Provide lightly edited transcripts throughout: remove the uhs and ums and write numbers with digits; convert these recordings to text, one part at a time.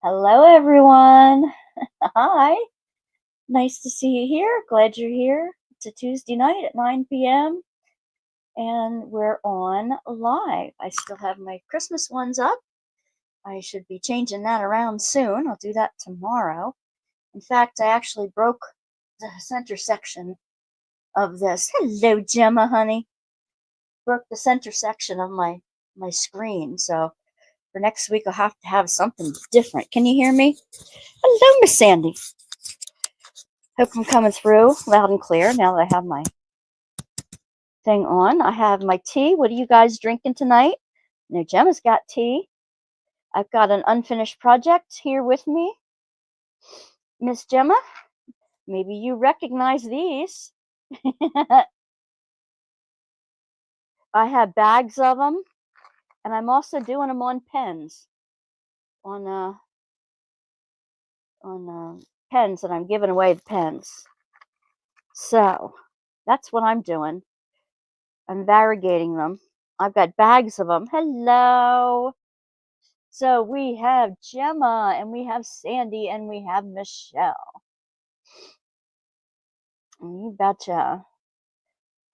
Hello, everyone. Hi. Nice to see you here. Glad you're here. It's a Tuesday night at 9 p.m. and we're on live. I still have my Christmas ones up. I should be changing that around soon. I'll do that tomorrow. In fact, I actually broke the center section of this. Hello, Gemma, honey. Broke the center section of my screen. So for next week, I'll have to have something different. Can you hear me? Hello, Miss Sandy. Hope I'm coming through loud and clear now that I have my thing on. I have my tea. What are you guys drinking tonight? Now, Gemma's got tea. I've got an unfinished project here with me. Miss Gemma, maybe you recognize these. I have bags of them, and I'm also doing them on pens. On pens, and I'm giving away the pens. So that's what I'm doing. I'm variegating them. I've got bags of them. Hello. So we have Gemma, and we have Sandy, and we have Michelle. You betcha.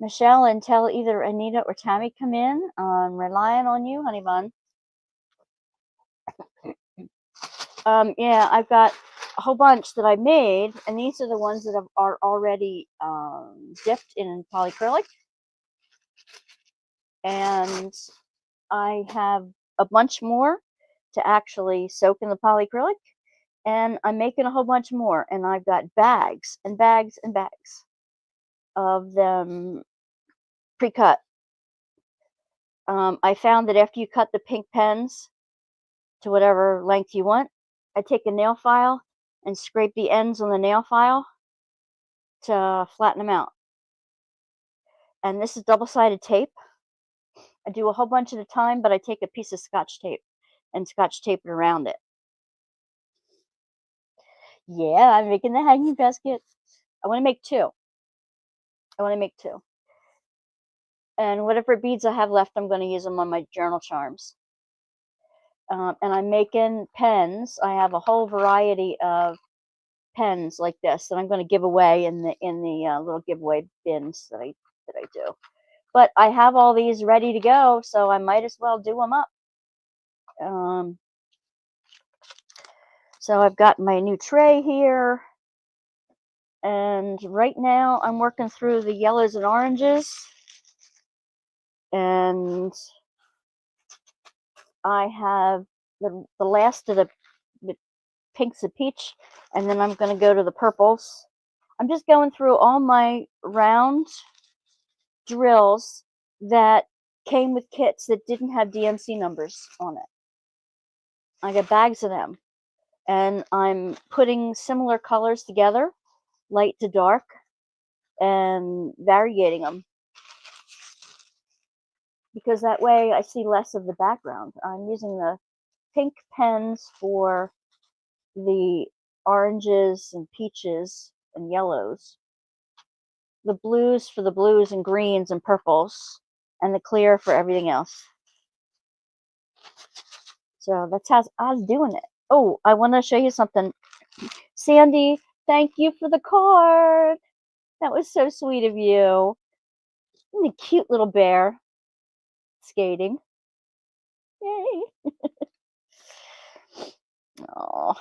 Michelle, until either Anita or Tammy come in, I'm relying on you, honey bun. Yeah, I've got a whole bunch that I made, and these are the ones that are already dipped in polyacrylic. And I have a bunch more to actually soak in the polyacrylic. And I'm making a whole bunch more, and I've got bags and bags and bags of them pre-cut. I found that after you cut the pink pens to whatever length you want, I take a nail file and scrape the ends on the nail file to flatten them out. And this is double-sided tape. I do a whole bunch at a time, but I take a piece of Scotch tape and Scotch tape it around it. Yeah, I'm making the hanging basket. I want to make two. And whatever beads I have left, I'm going to use them on my journal charms. And I'm making pens. I have a whole variety of pens like this that I'm going to give away in the little giveaway bins that I do. But I have all these ready to go, so I might as well do them up. So I've got my new tray here, and right now I'm working through the yellows and oranges, and I have the last of the pinks and peach, and then I'm going to go to the purples. I'm just going through all my round drills that came with kits that didn't have DMC numbers on it. I got bags of them, and I'm putting similar colors together, light to dark, and variegating them, because that way I see less of the background. I'm using the pink pens for the oranges and peaches and yellows, the blues for the blues and greens and purples, and the clear for everything else. So that's how I was doing it. Oh, I want to show you something. Sandy, thank you for the card. That was so sweet of you. And the cute little bear skating. Yay. Oh,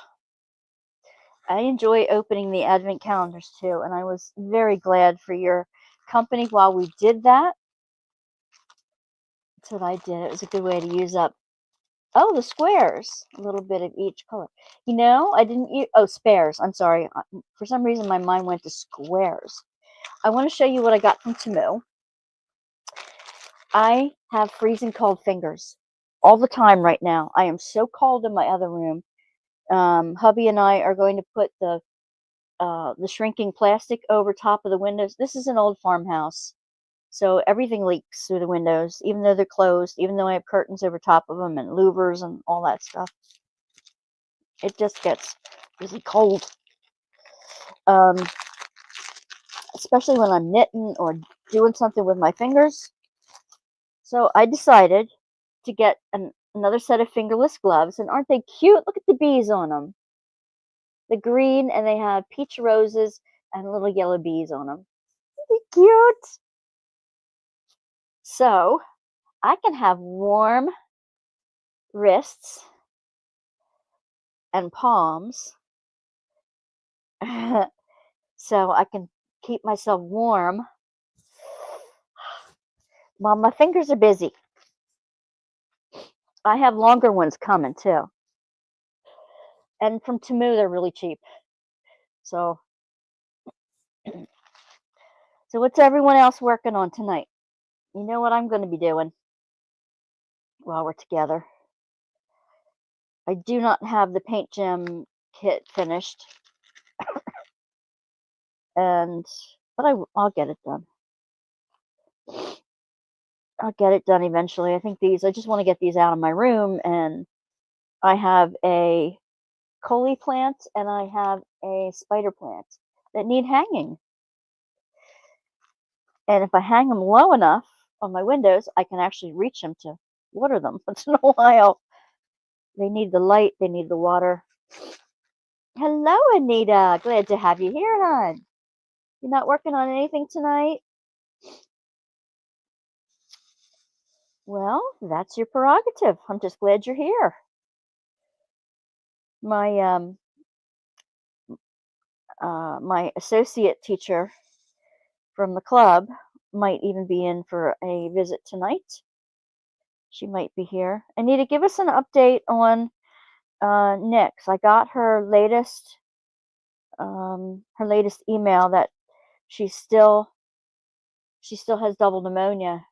I enjoy opening the advent calendars too, and I was very glad for your company while we did that. That's what I did. It was a good way to use up, oh, the squares, a little bit of each color. You know, I didn't use, oh, spares. I'm sorry. For some reason, my mind went to squares. I want to show you what I got from Temu. I have freezing cold fingers all the time right now. I am so cold in my other room. Hubby and I are going to put the shrinking plastic over top of the windows. This is an old farmhouse, so everything leaks through the windows, even though they're closed, even though I have curtains over top of them and louvers and all that stuff. It just gets really cold, especially when I'm knitting or doing something with my fingers. So I decided to get an Another set of fingerless gloves, and aren't they cute? Look at the bees on them. The green, and they have peach roses and little yellow bees on them. Isn't they cute? So I can have warm wrists and palms, so I can keep myself warm while my fingers are busy. I have longer ones coming too. And from Temu, they're really cheap. So, so what's everyone else working on tonight? You know what I'm going to be doing while we're together. I do not have the paint gem kit finished, but I'll get it done. I'll get it done eventually. I think I just want to get these out of my room, and I have a Coley plant and I have a spider plant that need hanging. And if I hang them low enough on my windows, I can actually reach them to water them once in a while. They need the light, they need the water. Hello, Anita. Glad to have you here, hon. You're not working on anything tonight? Well, that's your prerogative. I'm just glad you're here. My my associate teacher from the club might even be in for a visit tonight. She might be here. Anita, give us an update on Nyx. I got her latest email that she still has double pneumonia,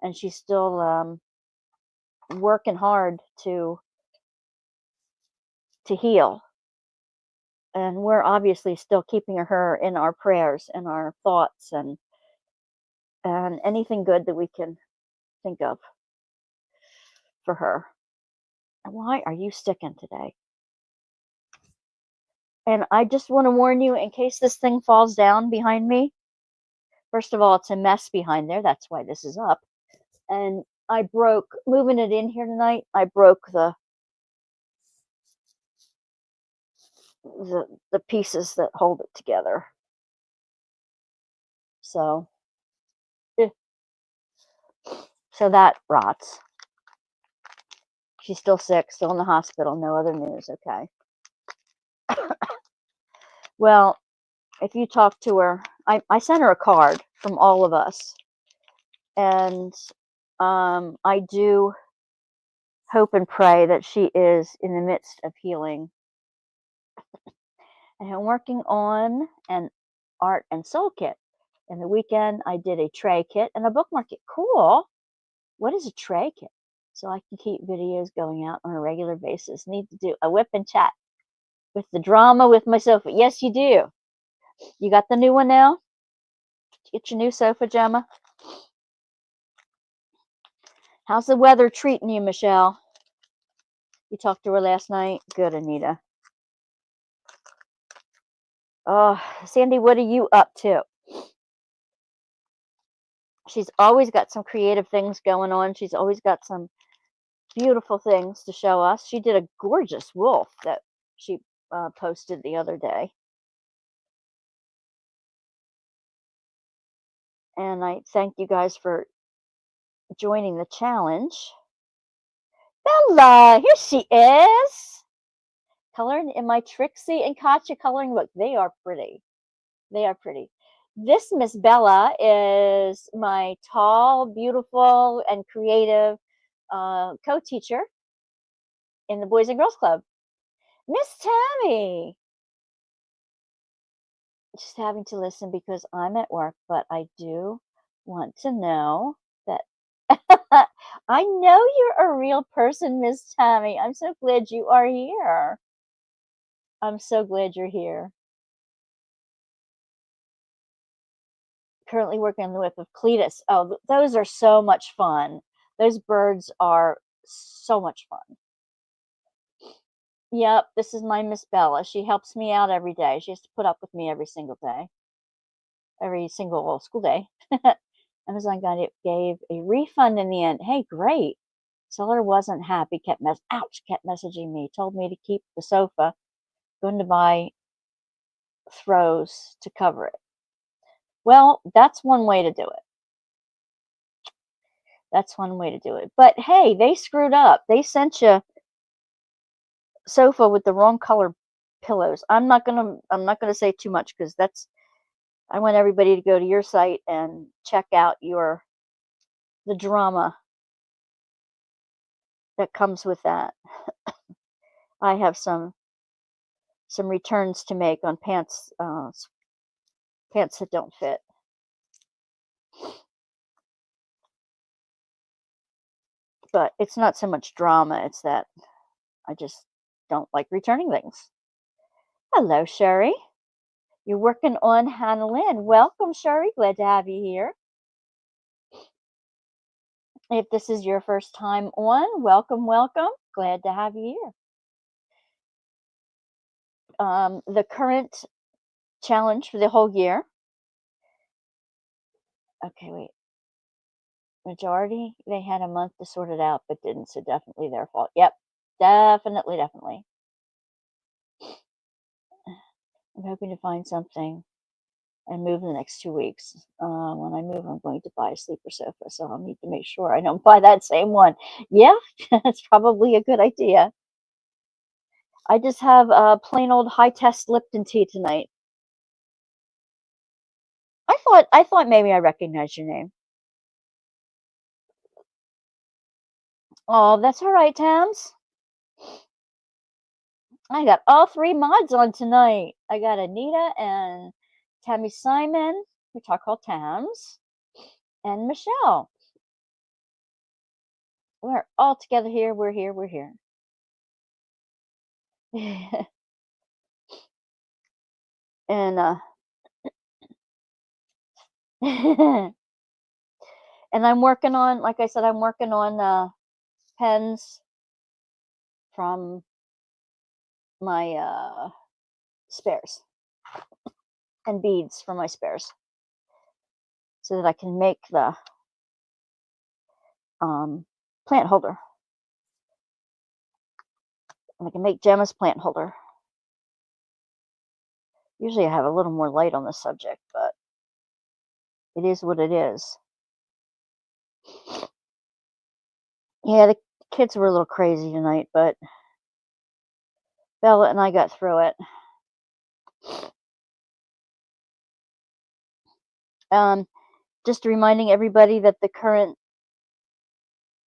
and she's still working hard to heal. And we're obviously still keeping her in our prayers and our thoughts, and anything good that we can think of for her. Why are you sticking today? And I just want to warn you, in case this thing falls down behind me. First of all, it's a mess behind there. That's why this is up. And I broke, moving it in here tonight, I broke the pieces that hold it together. So that rots. She's still sick, still in the hospital. No other news. Okay. Well, if you talk to her, I sent her a card from all of us. And I do hope and pray that she is in the midst of healing. And I'm working on an art and soul kit. In the weekend, I did a tray kit and a bookmark kit. Cool. What is a tray kit? So I can keep videos going out on a regular basis. Need to do a WIP and chat with the drama with my sofa. Yes, you do. You got the new one now? Get your new sofa, Gemma. How's the weather treating you, Michelle? You talked to her last night? Good, Anita. Oh, Sandy, what are you up to? She's always got some creative things going on. She's always got some beautiful things to show us. She did a gorgeous wolf that she posted the other day. And I thank you guys for joining the challenge. Bella, here she is. Coloring in my Trixie and Katya coloring book. They are pretty. They are pretty. This Miss Bella is my tall, beautiful, and creative co-teacher in the Boys and Girls Club. Miss Tammy. Just having to listen because I'm at work, but I do want to know that I know you're a real person, Miss Tammy. I'm so glad you are here. I'm so glad you're here. Currently working on the WIP of Cletus. Oh, those are so much fun. Those birds are so much fun. Yep, this is my Miss Bella. She helps me out every day. She has to put up with me every single day. Every single school day. Amazon gave a refund in the end. Hey, great. Seller wasn't happy, kept messaging me, told me to keep the sofa, going to buy throws to cover it. Well, that's one way to do it. That's one way to do it. But hey, they screwed up. They sent you sofa with the wrong color pillows. I'm not gonna say too much because I want everybody to go to your site and check out the drama that comes with that. I have some returns to make on pants pants that don't fit. But it's not so much drama, it's that I just don't like returning things. Hello, Sherry. You're working on Hannah Lynn. Welcome, Sherry. Glad to have you here. If this is your first time on, welcome, welcome. Glad to have you here. The current challenge for the whole year. Okay, wait. Majority, they had a month to sort it out, but didn't, so definitely their fault. Yep, definitely. I'm hoping to find something and move in the next 2 weeks. When I move, I'm going to buy a sleeper sofa, so I'll need to make sure I don't buy that same one. Yeah, that's probably a good idea. I just have a plain old high test Lipton tea tonight. I thought maybe I recognized your name. Oh, that's all right, Tams. I got all 3 mods on tonight. I got Anita and Tammy Simon, which I call Tams, and Michelle. We're all together here. We're here. And and I'm working on, like I said, I'm working on pens from my spares and beads from my spares, so that I can make the plant holder. And I can make Gemma's plant holder. Usually I have a little more light on the subject, but it is what it is. Yeah, the kids were a little crazy tonight, but Bella and I got through it. Just reminding everybody that the current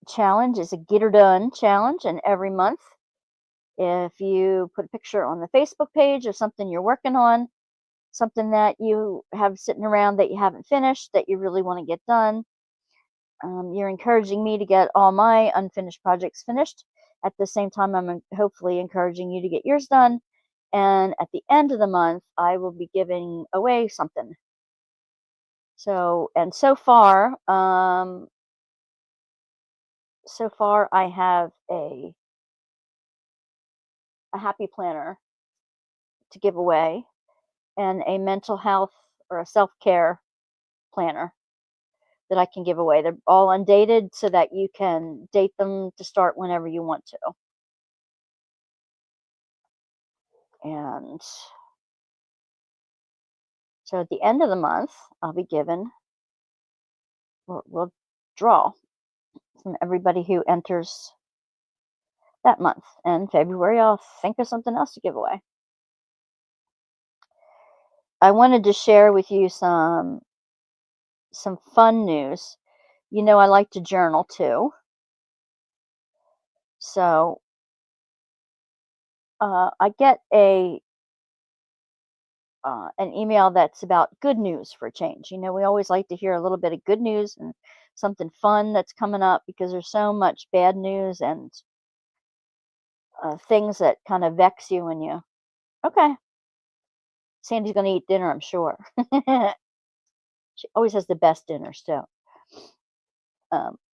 challenge is a Get Her Done challenge, and every month, if you put a picture on the Facebook page of something you're working on, something that you have sitting around that you haven't finished, that you really want to get done, you're encouraging me to get all my unfinished projects finished. At the same time, I'm hopefully encouraging you to get yours done. And at the end of the month, I will be giving away something. So far, I have a happy planner to give away, and a mental health or a self-care planner that I can give away. They're all undated so that you can date them to start whenever you want to. And so at the end of the month, I'll be we'll draw from everybody who enters that month. And February, I'll think of something else to give away. I wanted to share with you some fun news. You know, I like to journal too. So I get an email that's about good news for a change. You know, we always like to hear a little bit of good news and something fun that's coming up, because there's so much bad news and things that kind of vex you when you, okay, Sandy's going to eat dinner, I'm sure. She always has the best dinners too.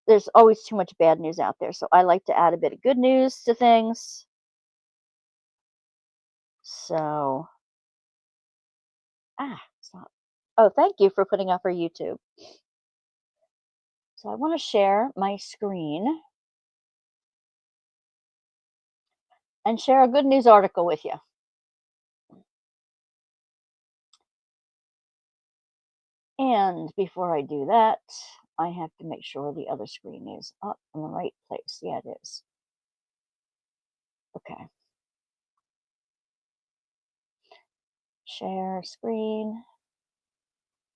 There's always too much bad news out there, so I like to add a bit of good news to things. So, stop. Oh, thank you for putting up our YouTube. So I want to share my screen and share a good news article with you. And before I do that, I have to make sure the other screen is up in the right place. Yeah, it is. Okay. Share screen,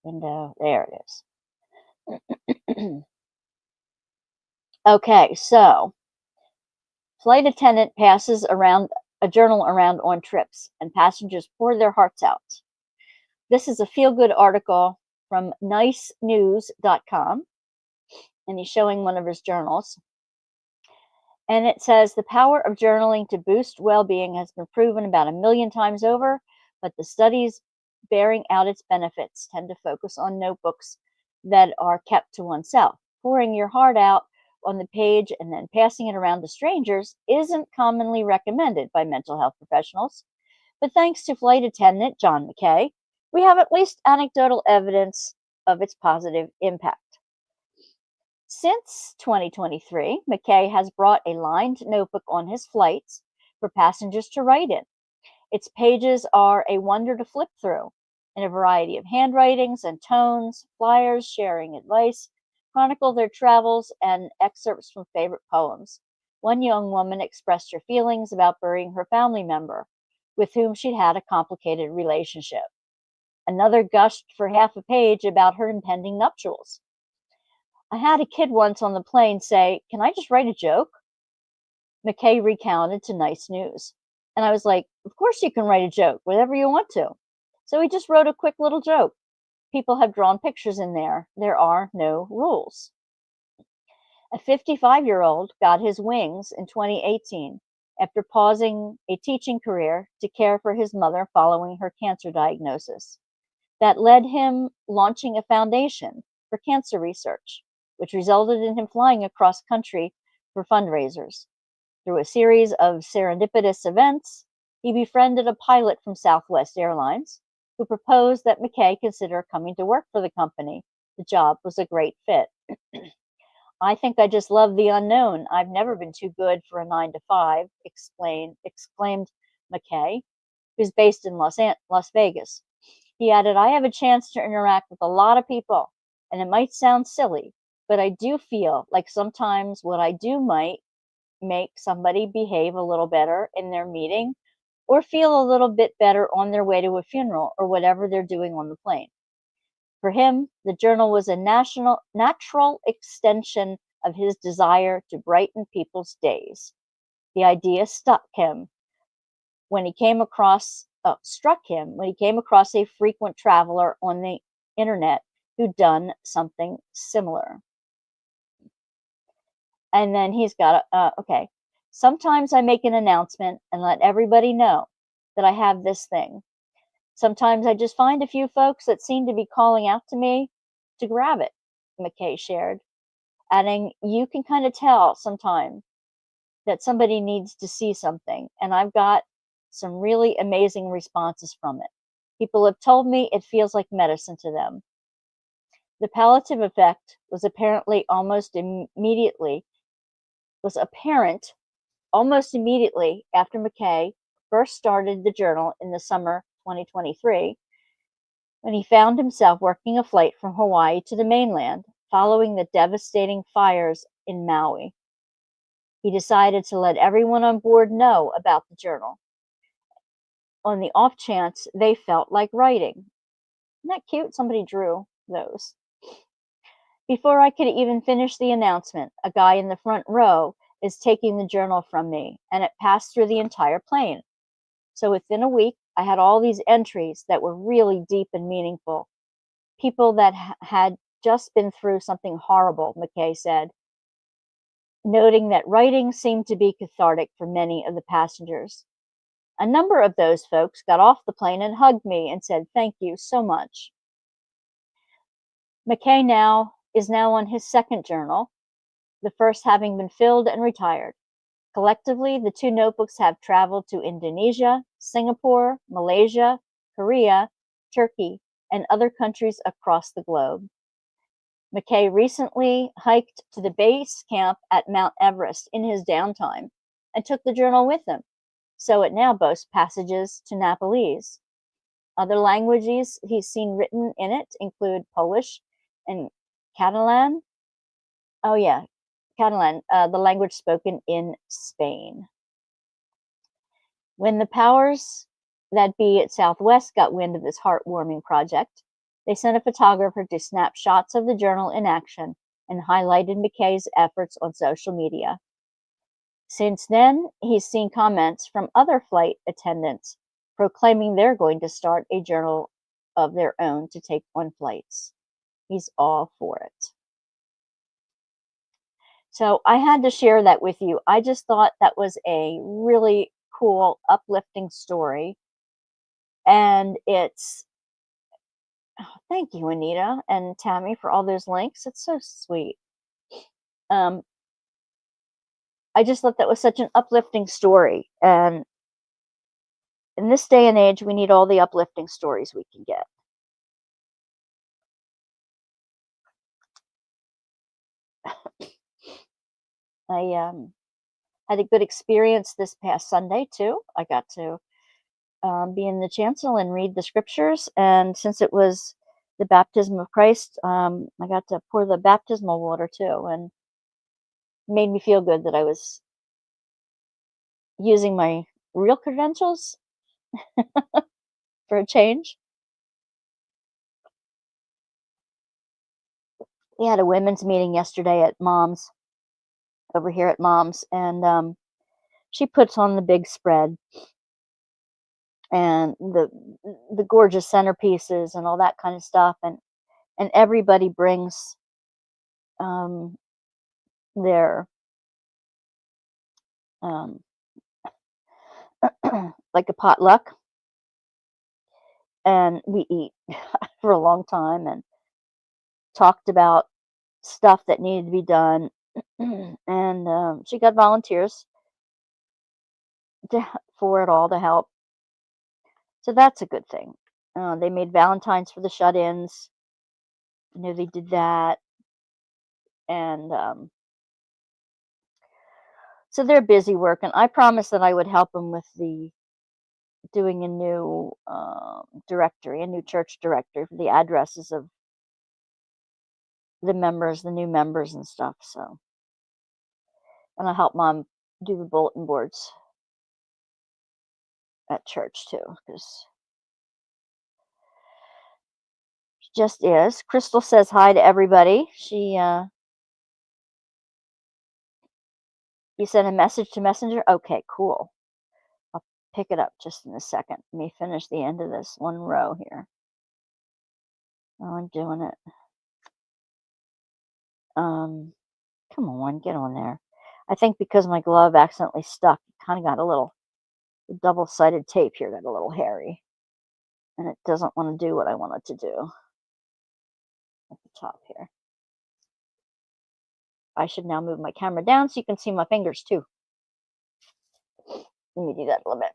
window. There it is. Okay, so flight attendant passes around a journal around on trips, and passengers pour their hearts out. This is a feel-good article from nicenews.com, and he's showing one of his journals. And it says the power of journaling to boost well-being has been proven about 1 million times over, but the studies bearing out its benefits tend to focus on notebooks that are kept to oneself. Pouring your heart out on the page and then passing it around to strangers isn't commonly recommended by mental health professionals. But thanks to flight attendant John McKay, we have at least anecdotal evidence of its positive impact. Since 2023, McKay has brought a lined notebook on his flights for passengers to write in. Its pages are a wonder to flip through, in a variety of handwritings and tones. Flyers sharing advice chronicle their travels and excerpts from favorite poems. One young woman expressed her feelings about burying her family member, with whom she'd had a complicated relationship. Another gushed for half a page about her impending nuptials. I had a kid once on the plane say, "Can I just write a joke?" McKay recounted to Nice News. And I was like, "Of course you can write a joke, whatever you want to." So he just wrote a quick little joke. People have drawn pictures in there. There are no rules. A 55-year-old got his wings in 2018 after pausing a teaching career to care for his mother following her cancer diagnosis. That led him launching a foundation for cancer research, which resulted in him flying across country for fundraisers. Through a series of serendipitous events, he befriended a pilot from Southwest Airlines who proposed that McKay consider coming to work for the company. The job was a great fit. "I think I just love the unknown. I've never been too good for a 9 to 5, exclaimed McKay, who's based in Las Vegas. He added, "I have a chance to interact with a lot of people, and it might sound silly, but I do feel like sometimes what I do might make somebody behave a little better in their meeting or feel a little bit better on their way to a funeral or whatever they're doing on the plane." For him, the journal was a natural extension of his desire to brighten people's days. The idea struck him when he came across a frequent traveler on the internet who'd done something similar. And then he's got okay. "Sometimes I make an announcement and let everybody know that I have this thing. Sometimes I just find a few folks that seem to be calling out to me to grab it," McKay shared, adding, "You can kind of tell sometime that somebody needs to see something, and I've got some really amazing responses from it. People have told me it feels like medicine to them." The palliative effect was apparent almost immediately after McKay first started the journal in the summer 2023, when he found himself working a flight from Hawaii to the mainland following the devastating fires in Maui. He decided to let everyone on board know about the journal, on the off chance they felt like writing. Isn't that cute? Somebody drew those. "Before I could even finish the announcement, a guy in the front row is taking the journal from me, and it passed through the entire plane. So within a week, I had all these entries that were really deep and meaningful. People that had just been through something horrible," McKay said, noting that writing seemed to be cathartic for many of the passengers. "A number of those folks got off the plane and hugged me and said, 'Thank you so much.'" McKay is now on his second journal, the first having been filled and retired. Collectively, the two notebooks have traveled to Indonesia, Singapore, Malaysia, Korea, Turkey, and other countries across the globe. McKay recently hiked to the base camp at Mount Everest in his downtime and took the journal with him. so it now boasts passages to Nepalese. Other languages he's seen written in it include Polish and Catalan. Oh, yeah, Catalan, the language spoken in Spain. When the powers that be at Southwest got wind of this heartwarming project, they sent a photographer to snap shots of the journal in action and highlighted McKay's efforts on social media. Since then, he's seen comments from other flight attendants proclaiming they're going to start a journal of their own to take on flights. He's all for it. So I had to share that with you. I just thought that was a really cool, uplifting story. And it's, thank you, Anita and Tammy, for all those links. It's so sweet. I just thought that was such an uplifting story. And in this day and age, we need all the uplifting stories we can get. I had a good experience this past Sunday, too. I got to be in the chancel and read the scriptures. And since it was the baptism of Christ, I got to pour the baptismal water, too. And it made me feel good that I was using my real credentials for a change. We had a women's meeting yesterday at Mom's, over here at Mom's, and she puts on the big spread and the gorgeous centerpieces and all that kind of stuff, and everybody brings their like a potluck, and we eat for a long time and talked about stuff that needed to be done. And she got volunteers for it all to help. So that's a good thing. They made Valentines for the shut-ins. I know they did that. And so they're busy working. I promised that I would help them with doing a new directory, a new church directory for the addresses of the members, the new members and stuff. So, and I'll help Mom do the bulletin boards at church too, because she just is. Crystal says hi to everybody. You sent a message to Messenger? Okay, cool. I'll pick it up just in a second. Let me finish the end of this one row here. Oh, I'm doing it. Come on, get on there. I think because my glove accidentally stuck, it kind of got a little, the double-sided tape here got a little hairy. And it doesn't want to do what I want it to do at the top here. I should now move my camera down so you can see my fingers too. Let me do that a little bit.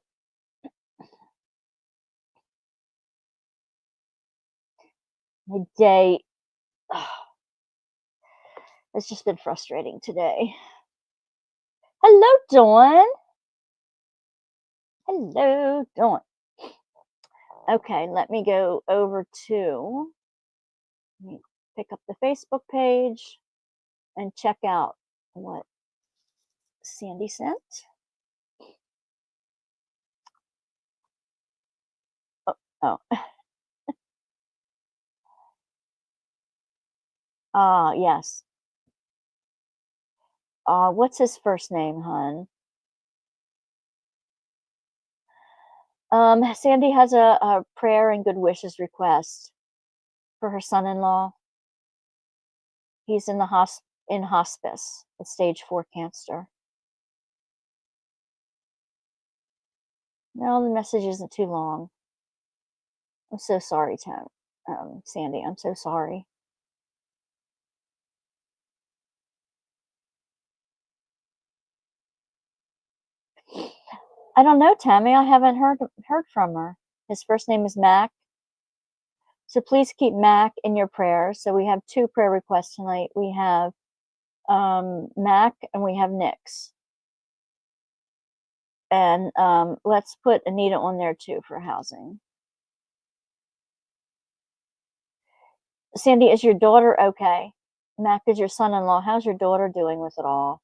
My day, it's just been frustrating today. Hello, Dawn. Hello, Dawn. Okay, let me go over to, let me pick up the Facebook page and check out what Sandy sent. Oh. Yes. What's his first name, hon? Sandy has a prayer and good wishes request for her son-in-law. He's in hospice with stage 4 cancer. No, the message isn't too long. I'm so sorry, Sandy. I'm so sorry. I don't know, Tammy. I haven't heard from her. His first name is Mac. So please keep Mac in your prayers. So we have 2 prayer requests tonight. We have Mac and we have Nick's. And let's put Anita on there too for housing. Sandy, is your daughter okay? Mac is your son-in-law. How's your daughter doing with it all?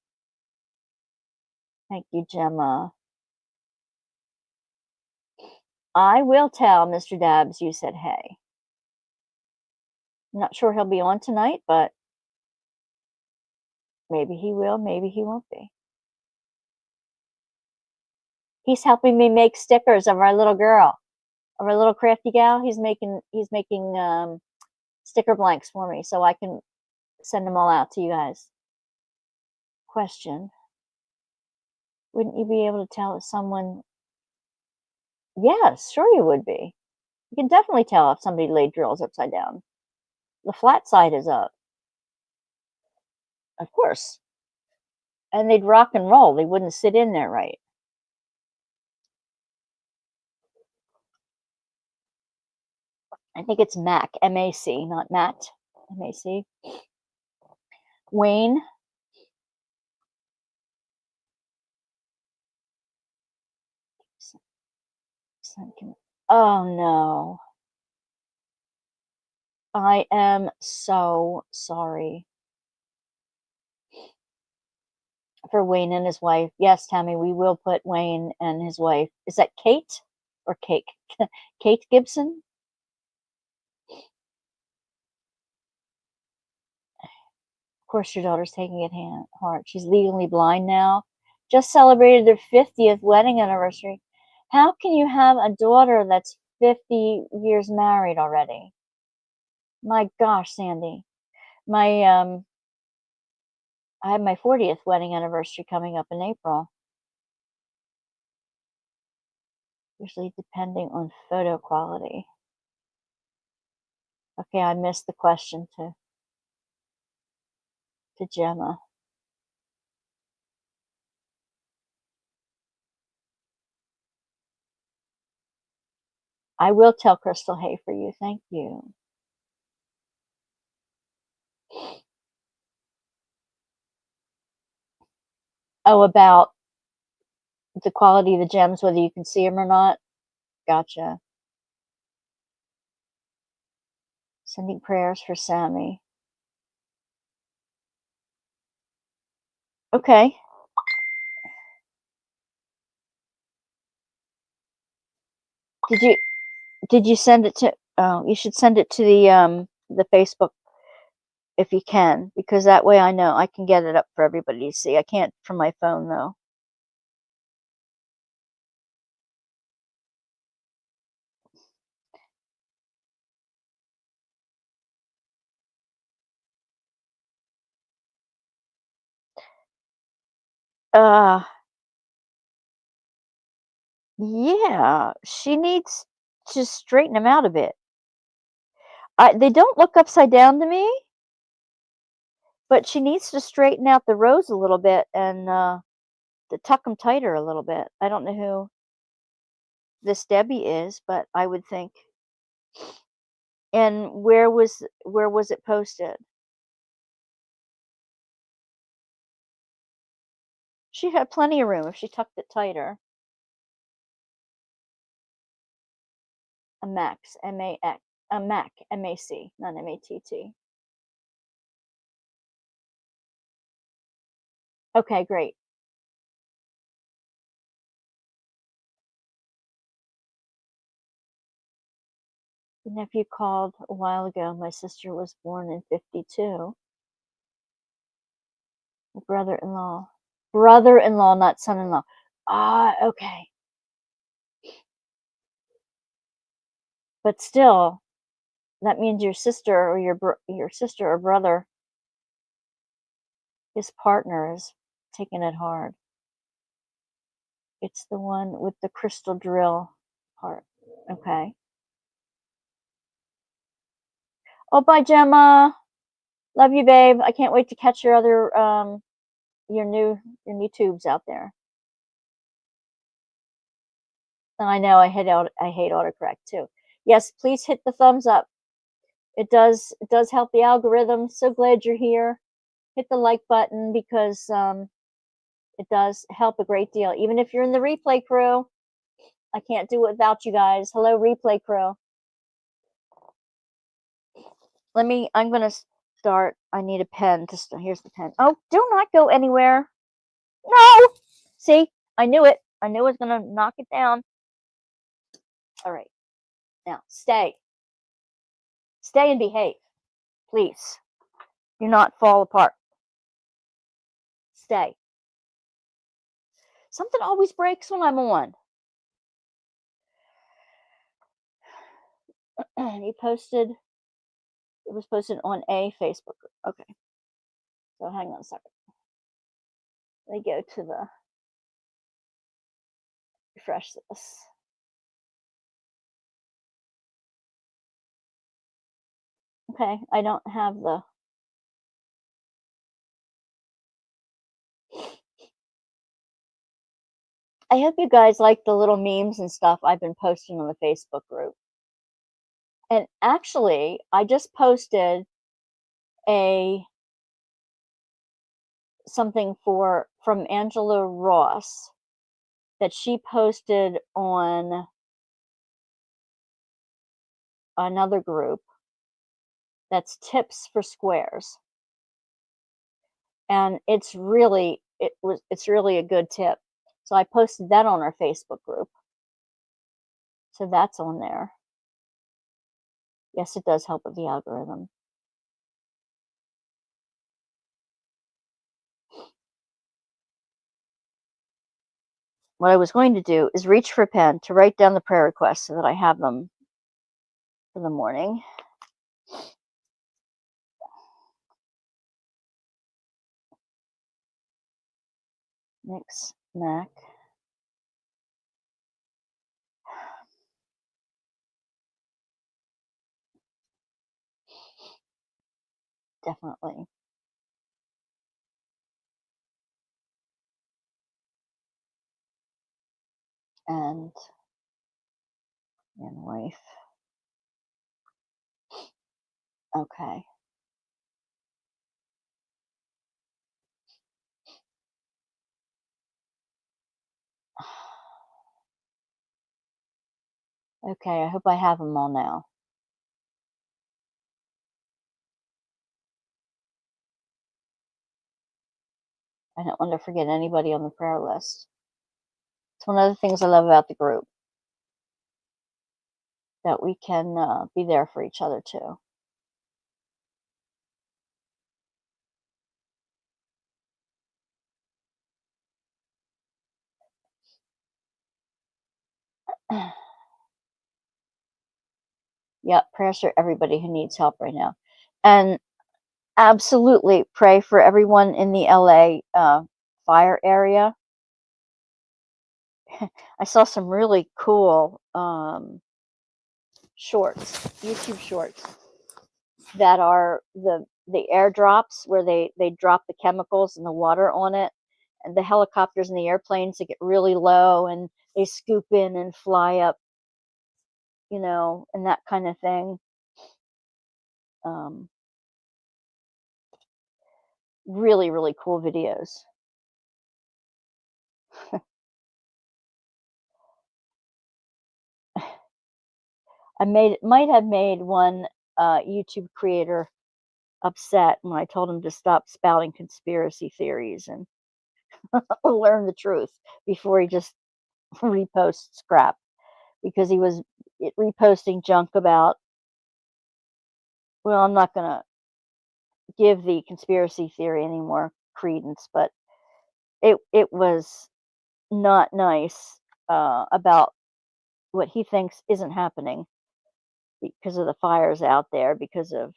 Thank you, Gemma. I will tell Mr. Dabbs you said hey. I'm not sure he'll be on tonight, but maybe he will, maybe he won't be. He's helping me make stickers of our little girl, of our little crafty gal. He's making sticker blanks for me so I can send them all out to you guys. Question. Wouldn't you be able to tell if someone... Yes, sure you would be. You can definitely tell if somebody laid drills upside down. The flat side is up. Of course. And they'd rock and roll. They wouldn't sit in there right. I think it's Mac, M-A-C, not Matt, M-A-C. Wayne. Oh no. I am so sorry for Wayne and his wife. Yes, Tammy, we will put Wayne and his wife. Is that Kate or Cake? Kate Gibson? Of course, your daughter's taking it hard. She's legally blind now. Just celebrated their 50th wedding anniversary. How can you have a daughter that's 50 years married already? My gosh, Sandy. I have my 40th wedding anniversary coming up in April. Usually depending on photo quality. Okay, I missed the question to Gemma. I will tell Crystal hey for you. Thank you. Oh, about the quality of the gems, whether you can see them or not? Gotcha. Sending prayers for Sammy. Okay. Did you send it to... Oh, you should send it to the Facebook if you can, because that way I know I can get it up for everybody to see. I can't from my phone though. Yeah, she needs to straighten them out a bit. They don't look upside down to me, but she needs to straighten out the rows a little bit and to tuck them tighter a little bit. I don't know who this Debbie is, but I would think. And where was it posted? She had plenty of room if she tucked it tighter. A Max, M-A-X, a Mac, M-A-C, not M-A-T-T. Okay, great. The nephew called a while ago. My sister was born in 52. Brother-in-law. Brother-in-law, not son-in-law. Ah, okay. But still, that means your sister or your sister or brother, his partner, is taking it hard. It's the one with the crystal drill part. Okay. Oh, bye, Gemma. Love you, babe. I can't wait to catch your other your new tubes out there. And I know I hate autocorrect too. Yes, please hit the thumbs up. It does help the algorithm. So glad you're here. Hit the like button because It does help a great deal. Even if you're in the replay crew, I can't do it without you guys. Hello, replay crew. I'm going to start. I need a pen to start. Here's the pen. Oh, do not go anywhere. No! See, I knew it. I knew I was going to knock it down. All right. Now, stay. Stay and behave. Please. Do not fall apart. Stay. Something always breaks when I'm on. It was posted on a Facebook group. Okay. So hang on a second. Let me go to the, refresh this. Okay, I don't have the, I hope you guys like the little memes and stuff I've been posting on the Facebook group. And actually, I just posted something from Angela Ross that she posted on another group that's tips for squares. And it's really a good tip. So I posted that on our Facebook group. So that's on there. Yes, it does help with the algorithm. What I was going to do is reach for a pen to write down the prayer requests so that I have them for the morning. Mix, Mac. Definitely. And wife. Okay. Okay, I hope I have them all now. I don't want to forget anybody on the prayer list. It's one of the things I love about the group, that we can be there for each other too. Yep, prayers for everybody who needs help right now. And absolutely pray for everyone in the LA fire area. I saw some really cool shorts, YouTube shorts, that are the airdrops where they drop the chemicals and the water on it, and the helicopters and the airplanes that get really low and they scoop in and fly up, and that kind of thing. Really, really cool videos. Might have made one YouTube creator upset when I told him to stop spouting conspiracy theories and learn the truth before he just reposts crap, because he was reposting junk about, well, I'm not going to give the conspiracy theory any more credence, but it was not nice about what he thinks isn't happening because of the fires out there, because of,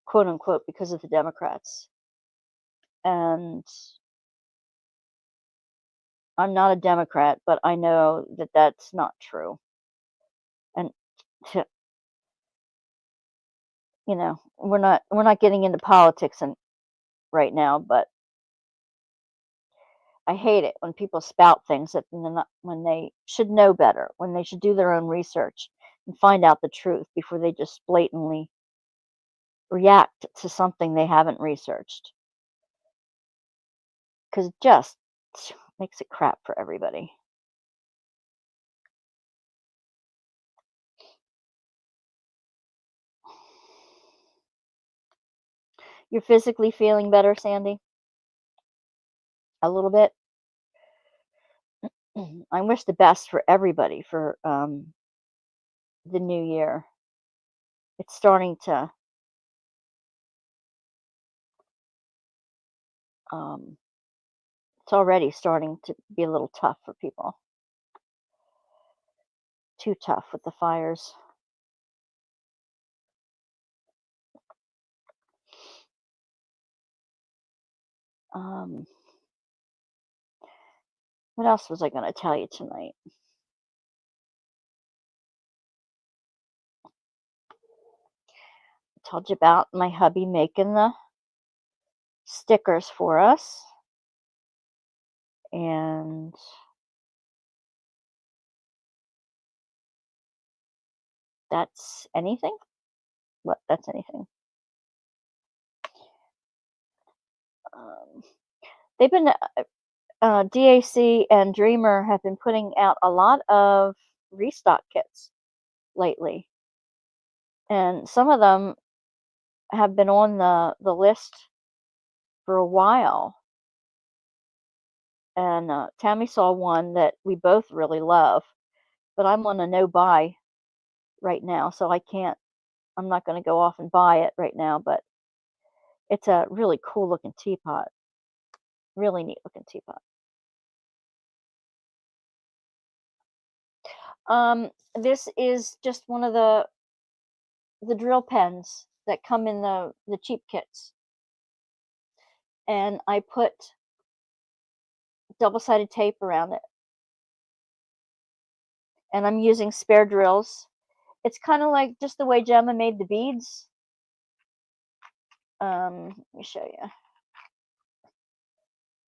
quote unquote, because of the Democrats. And I'm not a Democrat, but I know that that's not true. And we're not getting into politics right now, but I hate it when people spout things when they should know better, when they should do their own research and find out the truth before they just blatantly react to something they haven't researched. because it just makes it crap for everybody. You're physically feeling better, Sandy? A little bit? I wish the best for everybody for the new year. It's starting to um, it's already starting to be a little tough for people. Too tough with the fires. Um, what else was I going to tell you tonight? I told you about my hubby making the stickers for us. And that's anything? What? That's anything. Um, they've been, DAC and Dreamer have been putting out a lot of restock kits lately. And some of them have been on the list for a while. And Tammy saw one that we both really love, but I'm on a no buy right now, so I'm not going to go off and buy it right now, but it's a really cool looking teapot. Really neat looking teapot. This is just one of the drill pens that come in the cheap kits. And I put double-sided tape around it. And I'm using spare drills. It's kind of like just the way Gemma made the beads. Let me show you.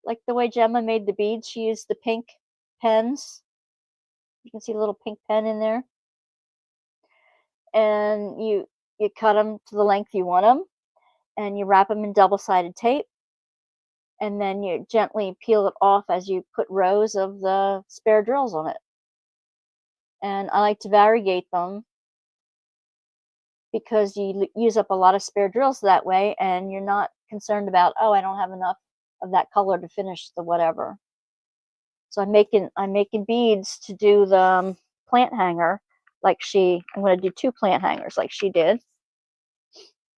Like the way Gemma made the beads, she used the pink pens. You can see a little pink pen in there. And you cut them to the length you want them. And you wrap them in double-sided tape. And then you gently peel it off as you put rows of the spare drills on it. And I like to variegate them because you use up a lot of spare drills that way, and you're not concerned about, oh, I don't have enough of that color to finish the whatever. So I'm making beads to do the plant hanger I'm going to do 2 plant hangers like she did.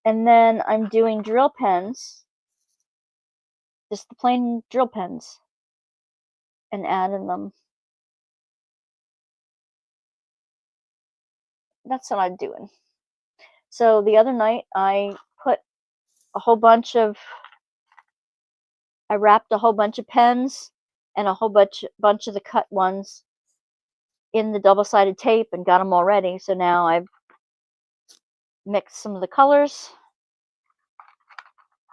And then I'm doing drill pens, just the plain drill pens, and adding them. That's what I'm doing. So the other night I put I wrapped a whole bunch of pens and a whole bunch of the cut ones in the double-sided tape and got them all ready. So now I've mixed some of the colors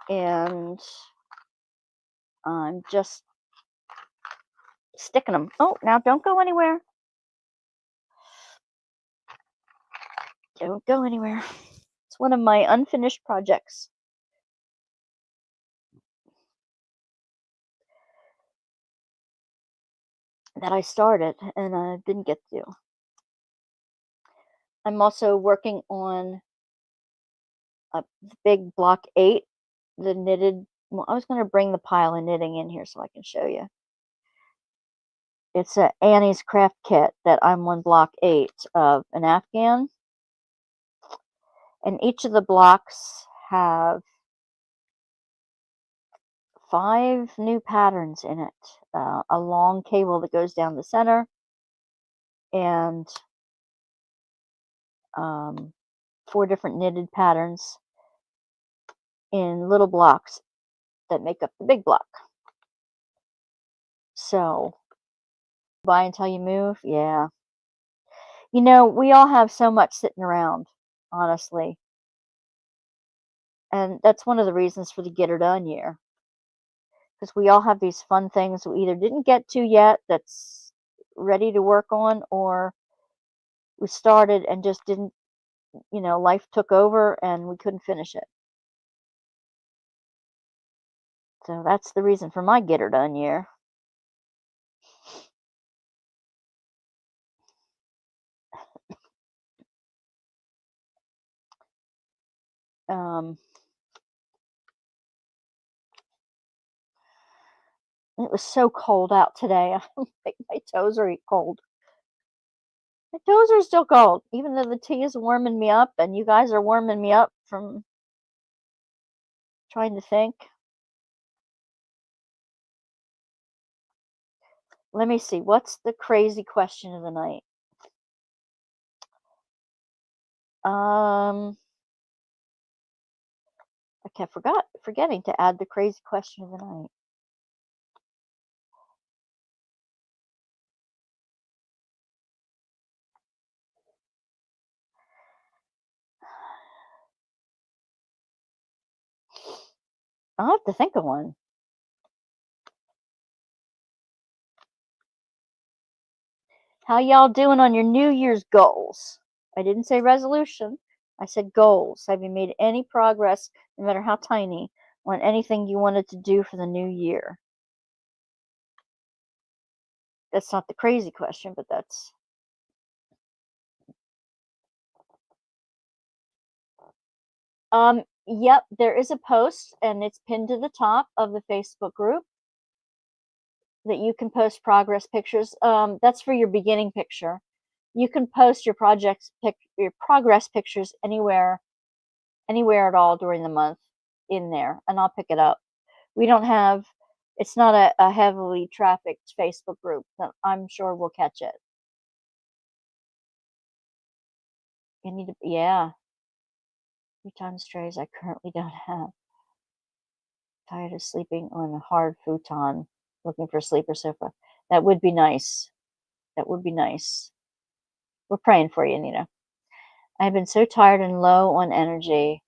and I'm just sticking them. Oh, now don't go anywhere. Don't go anywhere. It's one of my unfinished projects. That I started and I didn't get to. I'm also working on a big block 8, the knitted. Well, I was going to bring the pile of knitting in here so I can show you. It's a Annie's Craft Kit that I'm on block 8 of an Afghan. And each of the blocks have 5 new patterns in it. A long cable that goes down the center, and 4 different knitted patterns in little blocks that make up the big block. So, buy until you move? Yeah. You know, we all have so much sitting around, honestly. And that's one of the reasons for the Get Her Done year. Because we all have these fun things we either didn't get to yet that's ready to work on, or we started and just didn't, life took over and we couldn't finish it. So that's the reason for my get her done year. Um, it was so cold out today. I don't think my toes are cold. My toes are still cold, even though the tea is warming me up and you guys are warming me up from trying to think. Let me see. What's the crazy question of the night? I kept forgetting to add the crazy question of the night. I'll have to think of one. How y'all doing on your New Year's goals? I didn't say resolution. I said goals. Have you made any progress, no matter how tiny, on anything you wanted to do for the new year? That's not the crazy question, but that's... Yep, there is a post, and it's pinned to the top of the Facebook group that you can post progress pictures. That's for your beginning picture. You can post your your progress pictures anywhere at all during the month in there, and I'll pick it up. We don't have... it's not a heavily trafficked Facebook group, but I'm sure we'll catch it. You need to... yeah. 3 times trays I currently don't have. Tired of sleeping on a hard futon, looking for a sleeper sofa. That would be nice. That would be nice. We're praying for you, Nina. I've been so tired and low on energy.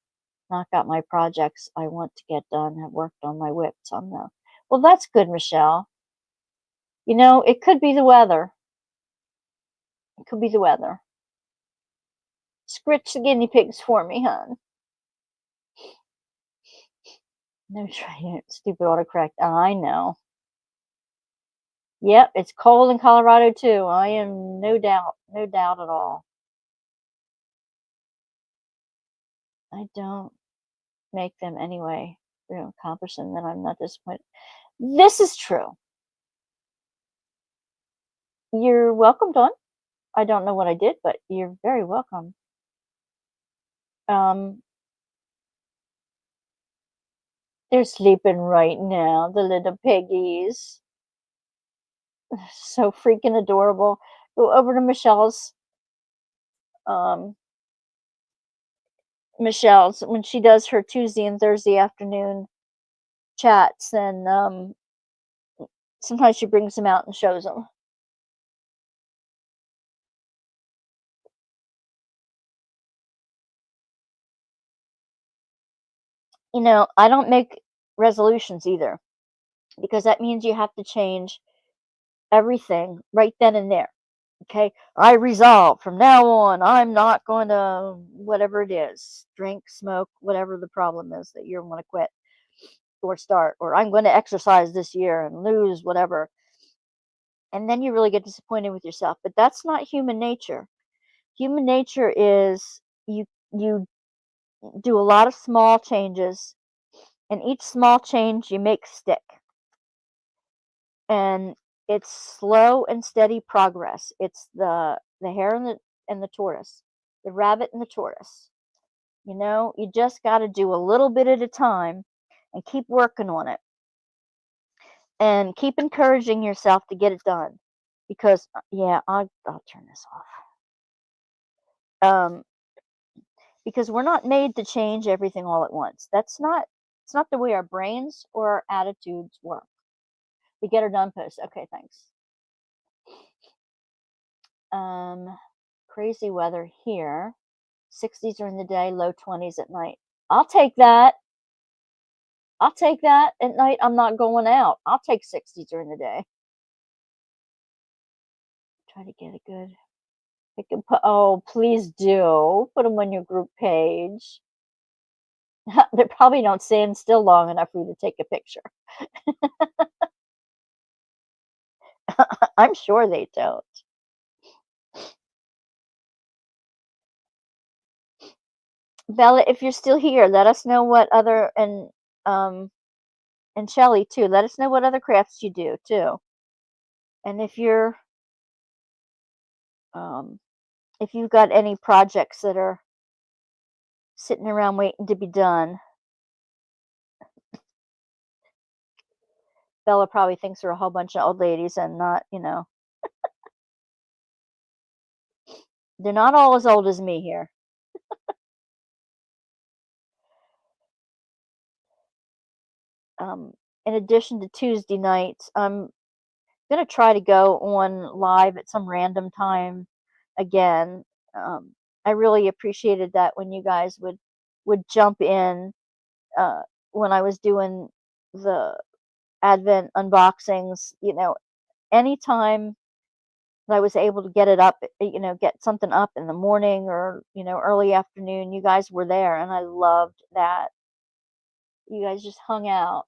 Not got my projects I want to get done. Have worked on my WIP some though. Well, that's good, Michelle. You know, it could be the weather. It could be the weather. Scritch the guinea pigs for me, hon. No trying it. Stupid autocorrect. I know. Yep, it's cold in Colorado too. I am no doubt at all. I don't make them anyway. We don't accomplish them, then I'm not disappointed. This is true. You're welcome, Dawn. I don't know what I did, but you're very welcome. They're sleeping right now, the little piggies. So freaking adorable. Go over to Michelle's when she does her Tuesday and Thursday afternoon chats, and sometimes she brings them out and shows them. You know, I don't make resolutions either, because that means you have to change everything right then and there. Okay, I resolve from now on, I'm not going to, whatever it is, drink, smoke, whatever the problem is that you want to quit or start, or I'm going to exercise this year and lose whatever. And then you really get disappointed with yourself. But that's not human nature. Human nature is you do a lot of small changes, and each small change you make stick. And it's slow and steady progress. It's the hare and the tortoise, the rabbit and the tortoise. You know, you just got to do a little bit at a time and keep working on it, and keep encouraging yourself to get it done. Because yeah, I'll turn this off. Because we're not made to change everything all at once. It's not the way our brains or our attitudes work. The get her done post. Okay, thanks. Crazy weather here. 60s during the day, low 20s at night. I'll take that. At night, I'm not going out. I'll take 60 during the day. Try to get a good... oh, please do. Put them on your group page. They probably don't stand still long enough for you to take a picture. I'm sure they don't. Bella, if you're still here, let us know what other um and Shelly too. Let us know what other crafts you do too. And um if you've got any projects that are sitting around waiting to be done. Bella probably thinks we're a whole bunch of old ladies and not, they're not all as old as me here. Um, in addition to Tuesday nights, I'm gonna try to go on live at some random time again. I really appreciated that when you guys would jump in when I was doing the Advent unboxings. Anytime that I was able to get it up, get something up in the morning or early afternoon, you guys were there, and I loved that. You guys just hung out.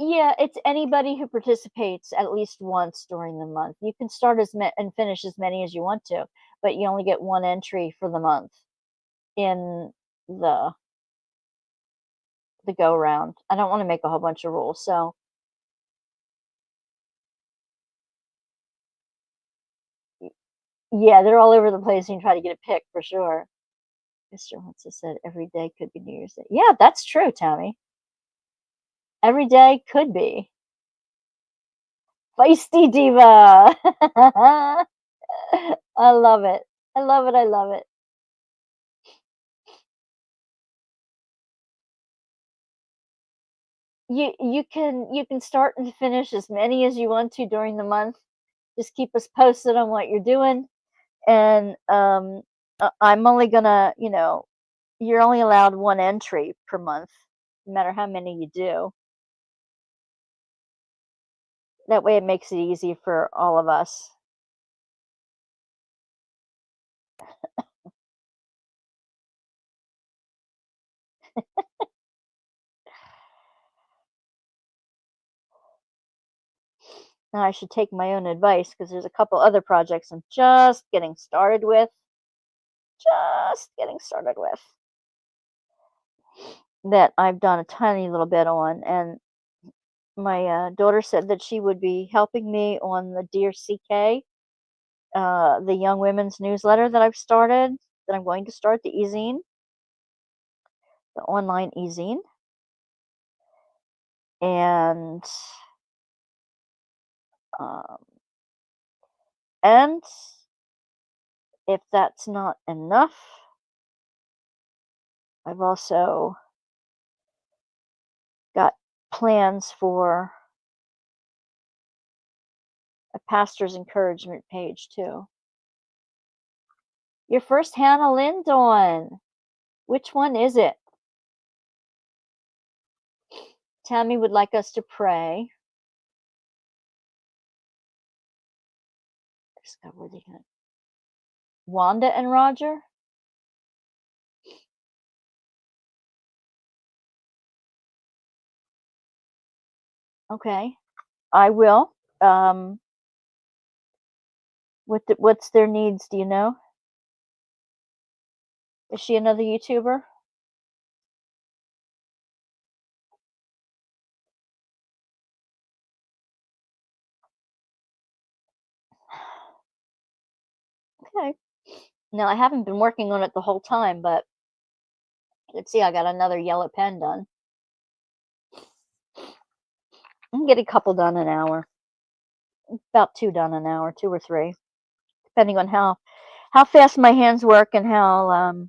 Yeah, it's anybody who participates at least once during the month. You can start and finish as many as you want to, but you only get one entry for the month in the the go round. I don't want to make a whole bunch of rules, so yeah, they're all over the place and you try to get it picked for sure. Mr. Wants said every day could be New Year's Day. Yeah, that's true, Tammy. Every day could be. Feisty diva. I love it. I love it. I love it. You can start and finish as many as you want to during the month. Just keep us posted on what you're doing, and I'm only gonna, you're only allowed one entry per month, no matter how many you do. That way, it makes it easy for all of us. Now I should take my own advice because there's a couple other projects I'm just getting started with. Just getting started with that I've done a tiny little bit on, and my daughter said that she would be helping me on the Dear CK, the Young Women's newsletter that I've started, that I'm going to start the e-zine, the online e-zine. And um, and if that's not enough, I've also got plans for a pastor's encouragement page too. Your first Hannah Lynn Dawn. Which one is it? Tammy would like us to pray. Discover the Wanda and Roger? Okay. I will. What's their needs, do you know? Is she another YouTuber? Okay. Now, I haven't been working on it the whole time, but let's see, I got another yellow pen done. I can get a couple done an hour. About 2 done an hour, 2 or 3, depending on how fast my hands work and how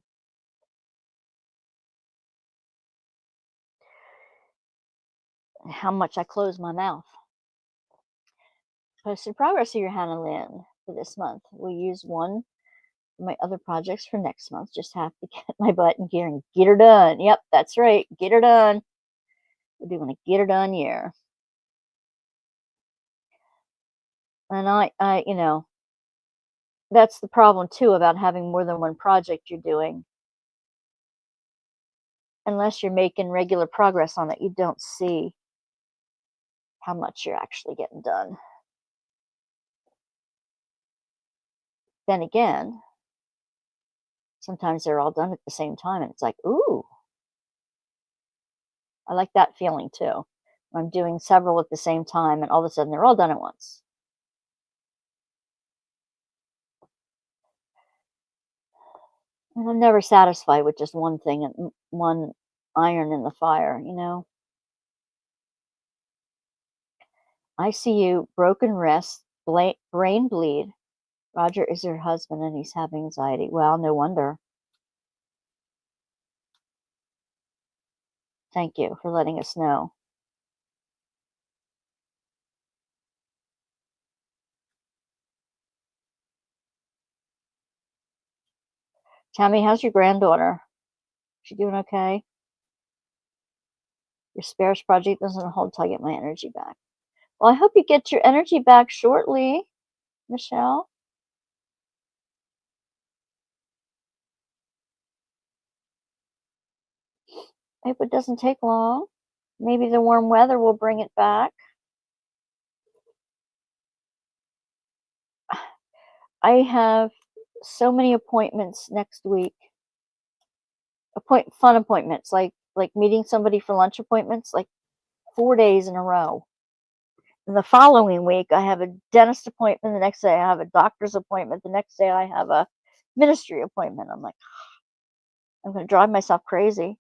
much I close my mouth. Posted progress here, Hannah Lynn, for this month. We'll use one of my other projects for next month. Just have to get my butt in gear and get her done. Yep, that's right. Get her done. We're doing a get her done year. And I That's the problem too about having more than one project you're doing. Unless you're making regular progress on it, you don't see how much you're actually getting done. Then again, sometimes they're all done at the same time, and it's like, ooh, I like that feeling too. I'm doing several at the same time, and all of a sudden they're all done at once. And I'm never satisfied with just one thing and one iron in the fire. I see you, broken wrist, brain bleed. Roger is her husband and he's having anxiety. Well, no wonder. Thank you for letting us know. Tammy, how's your granddaughter? She doing okay? Your spares project doesn't hold till I get my energy back. Well, I hope you get your energy back shortly, Michelle. I hope it doesn't take long. Maybe the warm weather will bring it back. I have so many appointments next week. Fun appointments, like meeting somebody for lunch appointments, like 4 days in a row. And the following week, I have a dentist appointment. The next day, I have a doctor's appointment. The next day, I have a ministry appointment. I'm like, I'm going to drive myself crazy.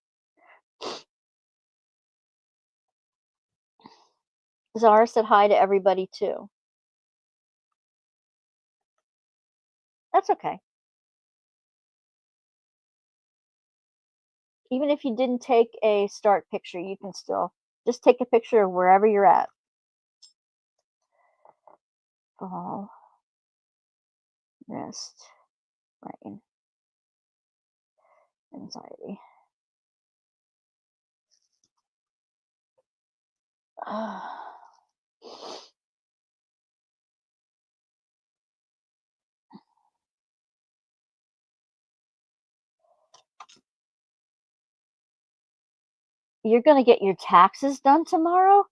Zara said hi to everybody too. That's okay. Even if you didn't take a start picture, you can still just take a picture of wherever you're at. Fall, wrist, brain, anxiety. You're going to get your taxes done tomorrow?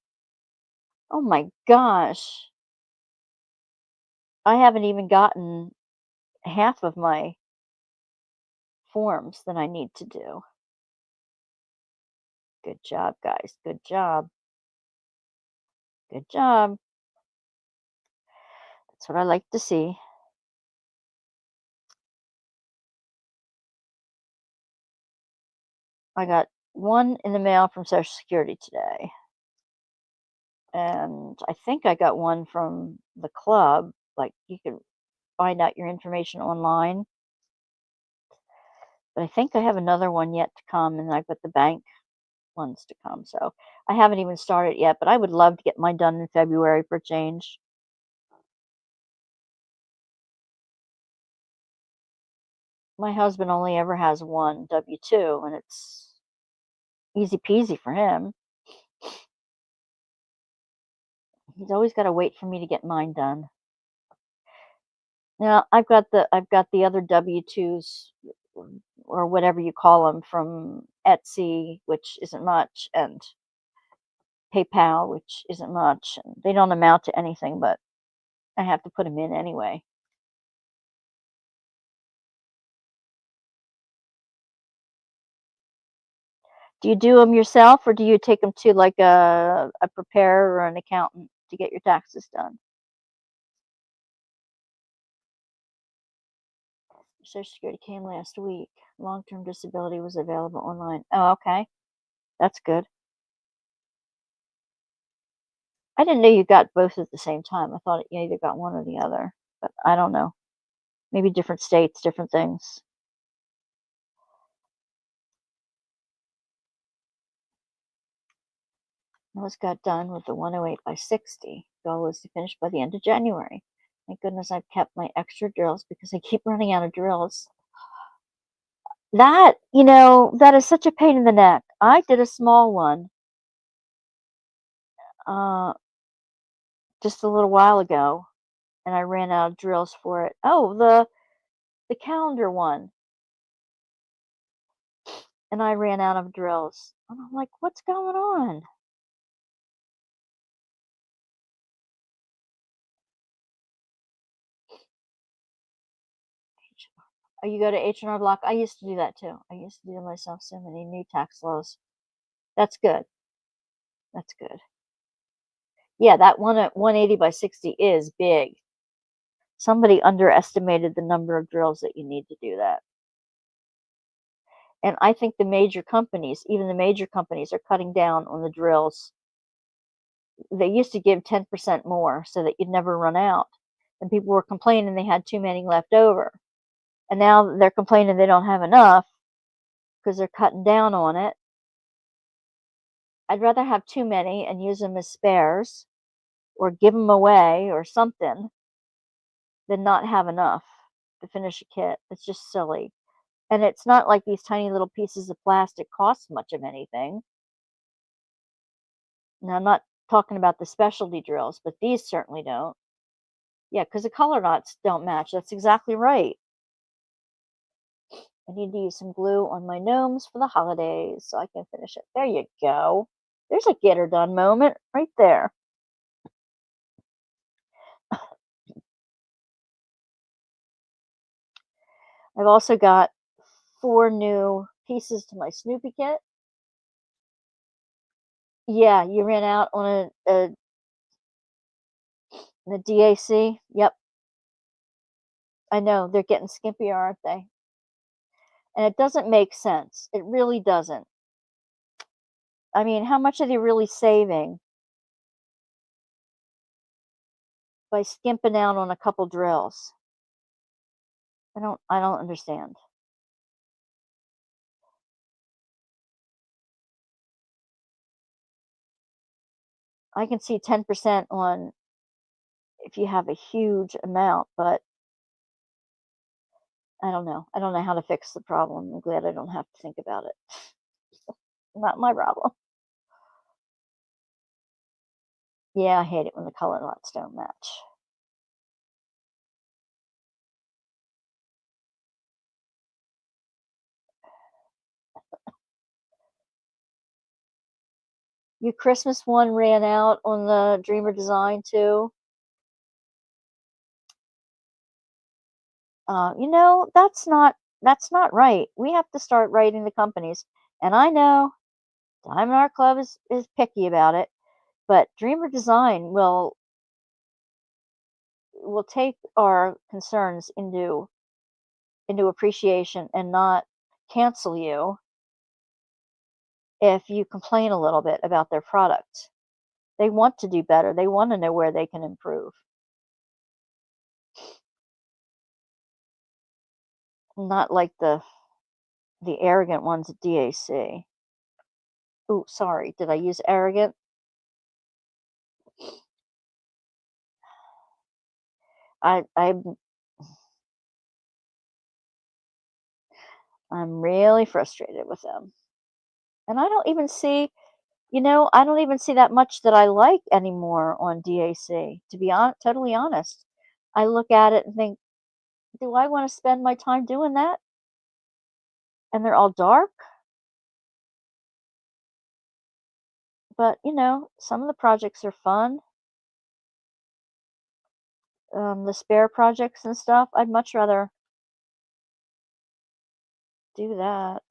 Oh my gosh. I haven't even gotten half of my forms that I need to do. Good job, guys. Good job. Good job. That's what I like to see. I got one in the mail from Social Security today. And I think I got one from the club. Like, you can find out your information online. But I think I have another one yet to come, and I've got the bank ones to come. So I haven't even started yet, but I would love to get mine done in February for change. My husband only ever has one W-2, and it's easy peasy for him. He's always got to wait for me to get mine done. Now I've got the other W-2s or whatever you call them from Etsy, which isn't much, and PayPal, which isn't much. And they don't amount to anything, but I have to put them in anyway. Do you do them yourself, or do you take them to like a preparer or an accountant to get your taxes done? Social Security came last week. Long-term disability was available online. Oh, okay. That's good. I didn't know you got both at the same time. I thought you either got one or the other, but I don't know. Maybe different states, different things. I almost got done with the 108 by 60. Goal is to finish by the end of January. Thank goodness I've kept my extra drills because I keep running out of drills. That is such a pain in the neck. I did a small one just a little while ago, and I ran out of drills for it. Oh, the calendar one, and I ran out of drills. And I'm like, what's going on? Oh, you go to H&R Block. I used to do that too. I used to do myself so many new tax laws. That's good. That's good. Yeah, that one at 180 by 60 is big. Somebody underestimated the number of drills that you need to do that. And I think the major companies, even the major companies, are cutting down on the drills. They used to give 10% more so that you'd never run out. And people were complaining they had too many left over. And now they're complaining they don't have enough because they're cutting down on it. I'd rather have too many and use them as spares or give them away or something than not have enough to finish a kit. It's just silly. And it's not like these tiny little pieces of plastic cost much of anything. Now, I'm not talking about the specialty drills, but these certainly don't. Yeah, because the color knots don't match. That's exactly right. I need to use some glue on my gnomes for the holidays so I can finish it. There you go. There's a get her done moment right there. I've also got 4 new pieces to my Snoopy kit. Yeah, you ran out on the DAC. Yep, I know. They're getting skimpier, aren't they? And it doesn't make sense. It really doesn't. I mean, how much are they really saving by skimping out on a couple drills? I don't understand. I can see 10% on if you have a huge amount, but I don't know. I don't know how to fix the problem. I'm glad I don't have to think about it. Not my problem. Yeah, I hate it when the color lots don't match. Your Christmas one ran out on the Dreamer Design too. That's not right. We have to start writing the companies. And I know Diamond Art Club is picky about it, but Dreamer Design will take our concerns into appreciation and not cancel you if you complain a little bit about their product. They want to do better. They want to know where they can improve. Not like the arrogant ones at DAC. Ooh, sorry. Did I use arrogant? I'm really frustrated with them. And I don't even see that much that I like anymore on DAC, to be totally honest. I look at it and think, do I want to spend my time doing that? And they're all dark. But, some of the projects are fun. The spare projects and stuff, I'd much rather do that.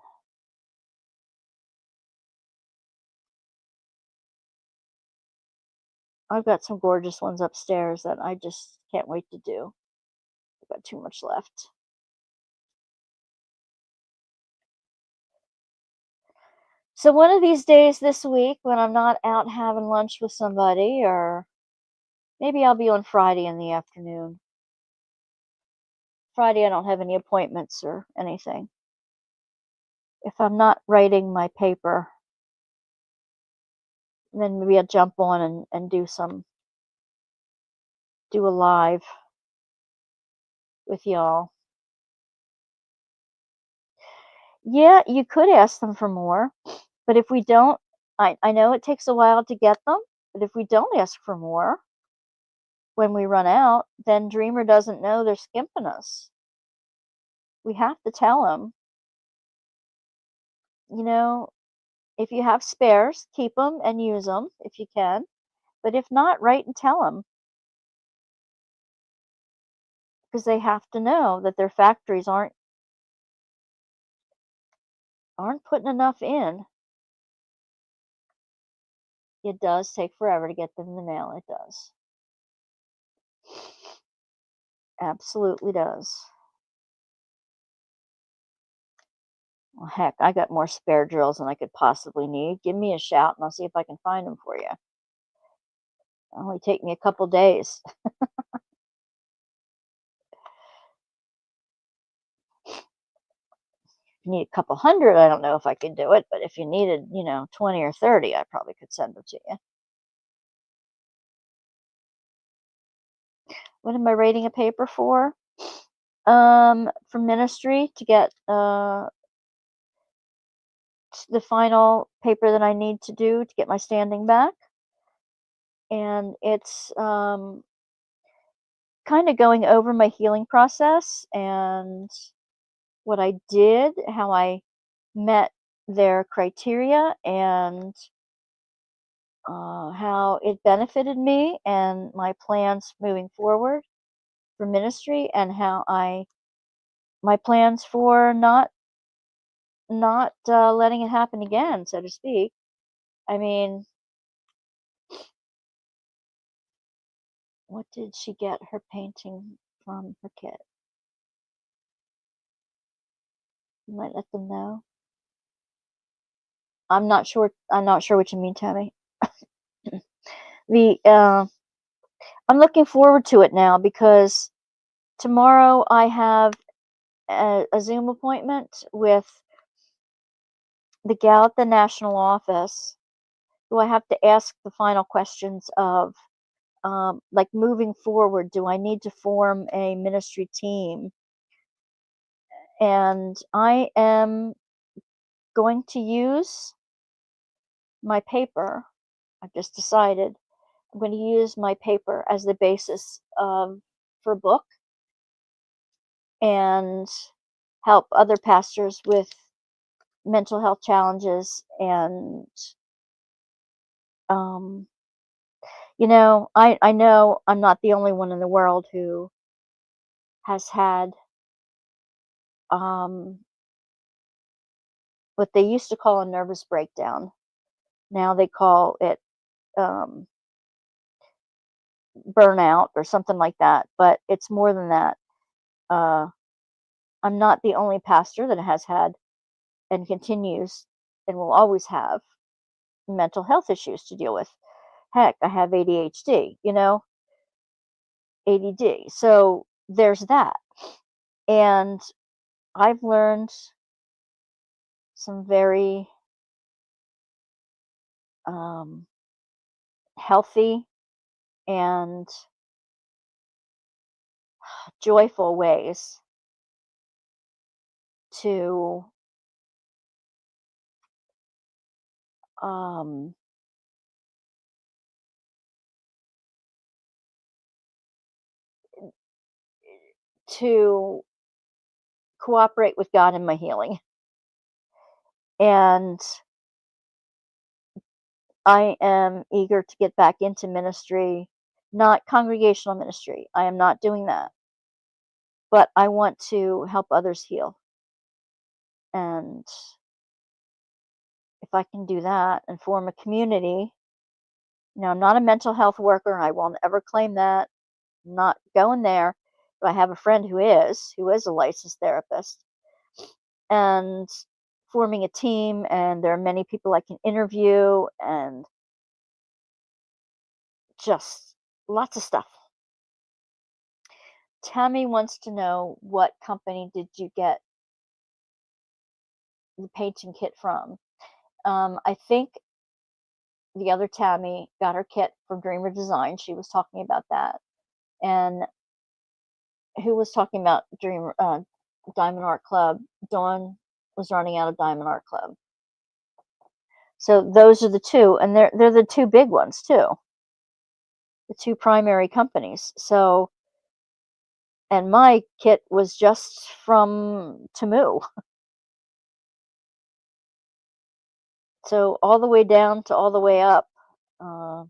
I've got some gorgeous ones upstairs that I just can't wait to do. I've got too much left. So one of these days this week when I'm not out having lunch with somebody, or maybe I'll be on Friday in the afternoon. Friday I don't have any appointments or anything. If I'm not writing my paper, then maybe I'll jump on and do a live with y'all. Yeah, you could ask them for more, but if we don't, I know it takes a while to get them, but if we don't ask for more, when we run out, then Dreamer doesn't know they're skimping us. We have to tell them, you know, if you have spares, keep them and use them if you can. But if not, write and tell them, because they have to know that their factories aren't putting enough in. It does take forever to get them in the mail. It does. Absolutely does. Well, heck, I got more spare drills than I could possibly need. Give me a shout and I'll see if I can find them for you. It'll only take me a couple days. If you need a couple hundred, I don't know if I could do it, but if you needed, 20 or 30, I probably could send them to you. What am I rating a paper for? For ministry, to get the final paper that I need to do to get my standing back. And it's kind of going over my healing process and what I did, how I met their criteria, and how it benefited me and my plans moving forward for ministry, and how my plans for not letting it happen again, so to speak. I mean, what did she get her painting from her kit? You might let them know. I'm not sure. I'm not sure what you mean, Tammy. The I'm looking forward to it now, because tomorrow I have a Zoom appointment with the gal at the national office, who I have to ask the final questions of, like, moving forward, do I need to form a ministry team? And I am going to use my paper. I've just decided I'm going to use my paper as the basis for a book, and help other pastors with mental health challenges. And um, I know I'm not the only one in the world who has had um, what they used to call a nervous breakdown. Now they call it um, burnout or something like that, but it's more than that. Uh, I'm not the only pastor that has had and continues and will always have mental health issues to deal with. Heck, I have ADHD, ADD. So there's that. And I've learned some very healthy and joyful ways to um, to cooperate with God in my healing. And I am eager to get back into ministry, not congregational ministry. I am not doing that. But I want to help others heal. And if I can do that and form a community, I'm not a mental health worker. I won't ever claim that. I'm not going there. But I have a friend who is a licensed therapist. And forming a team, and there are many people I can interview, and just lots of stuff. Tammy wants to know, what company did you get the painting kit from? I think the other Tammy got her kit from Dreamer Design. She was talking about that. And who was talking about Diamond Art Club? Dawn was running out of Diamond Art Club. So those are the two, and they're the two big ones too. the two primary companies. So, and my kit was just from Temu. So all the way down to all the way up. Uh,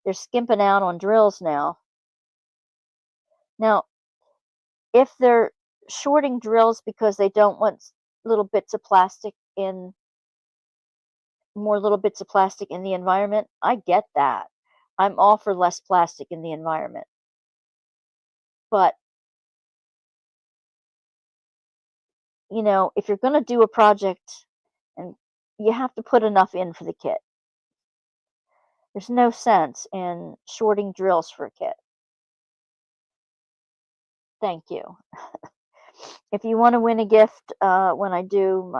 they're skimping out on drills now. Now, if they're shorting drills because they don't want little bits of plastic in more little bits of plastic in the environment, I get that. I'm all for less plastic in the environment. But, if you're going to do a project and you have to put enough in for the kit. There's no sense in shorting drills for a kit. Thank you. If you want to win a gift when I do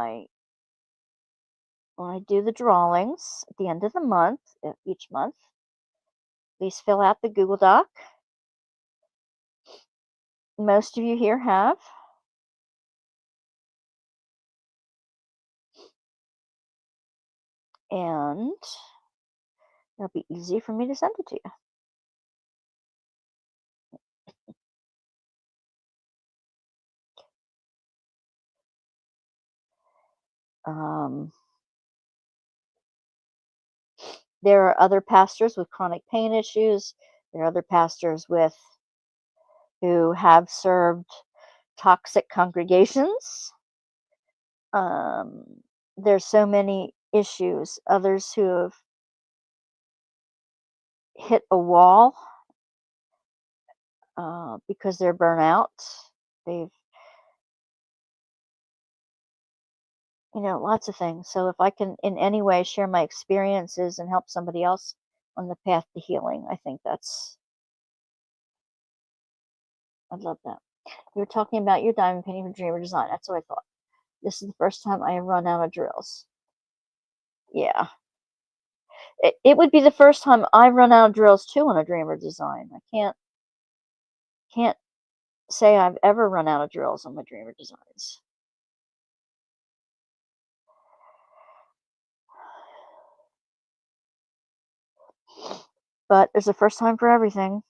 the drawings at the end of the month, each month, please fill out the Google Doc. Most of you here have. And it'll be easy for me to send it to you. There are other pastors with chronic pain issues. There are other pastors who have served toxic congregations. There's so many issues. Others who have hit a wall because they're burnt out. They've, lots of things. So if I can in any way share my experiences and help somebody else on the path to healing, I think I'd love that. You were talking about your diamond painting for Dreamer Design. That's what I thought. This is the first time I have run out of drills. Yeah. It would be the first time I've run out of drills too on a Dreamer Design. I can't say I've ever run out of drills on my Dreamer Designs. But there's a first time for everything.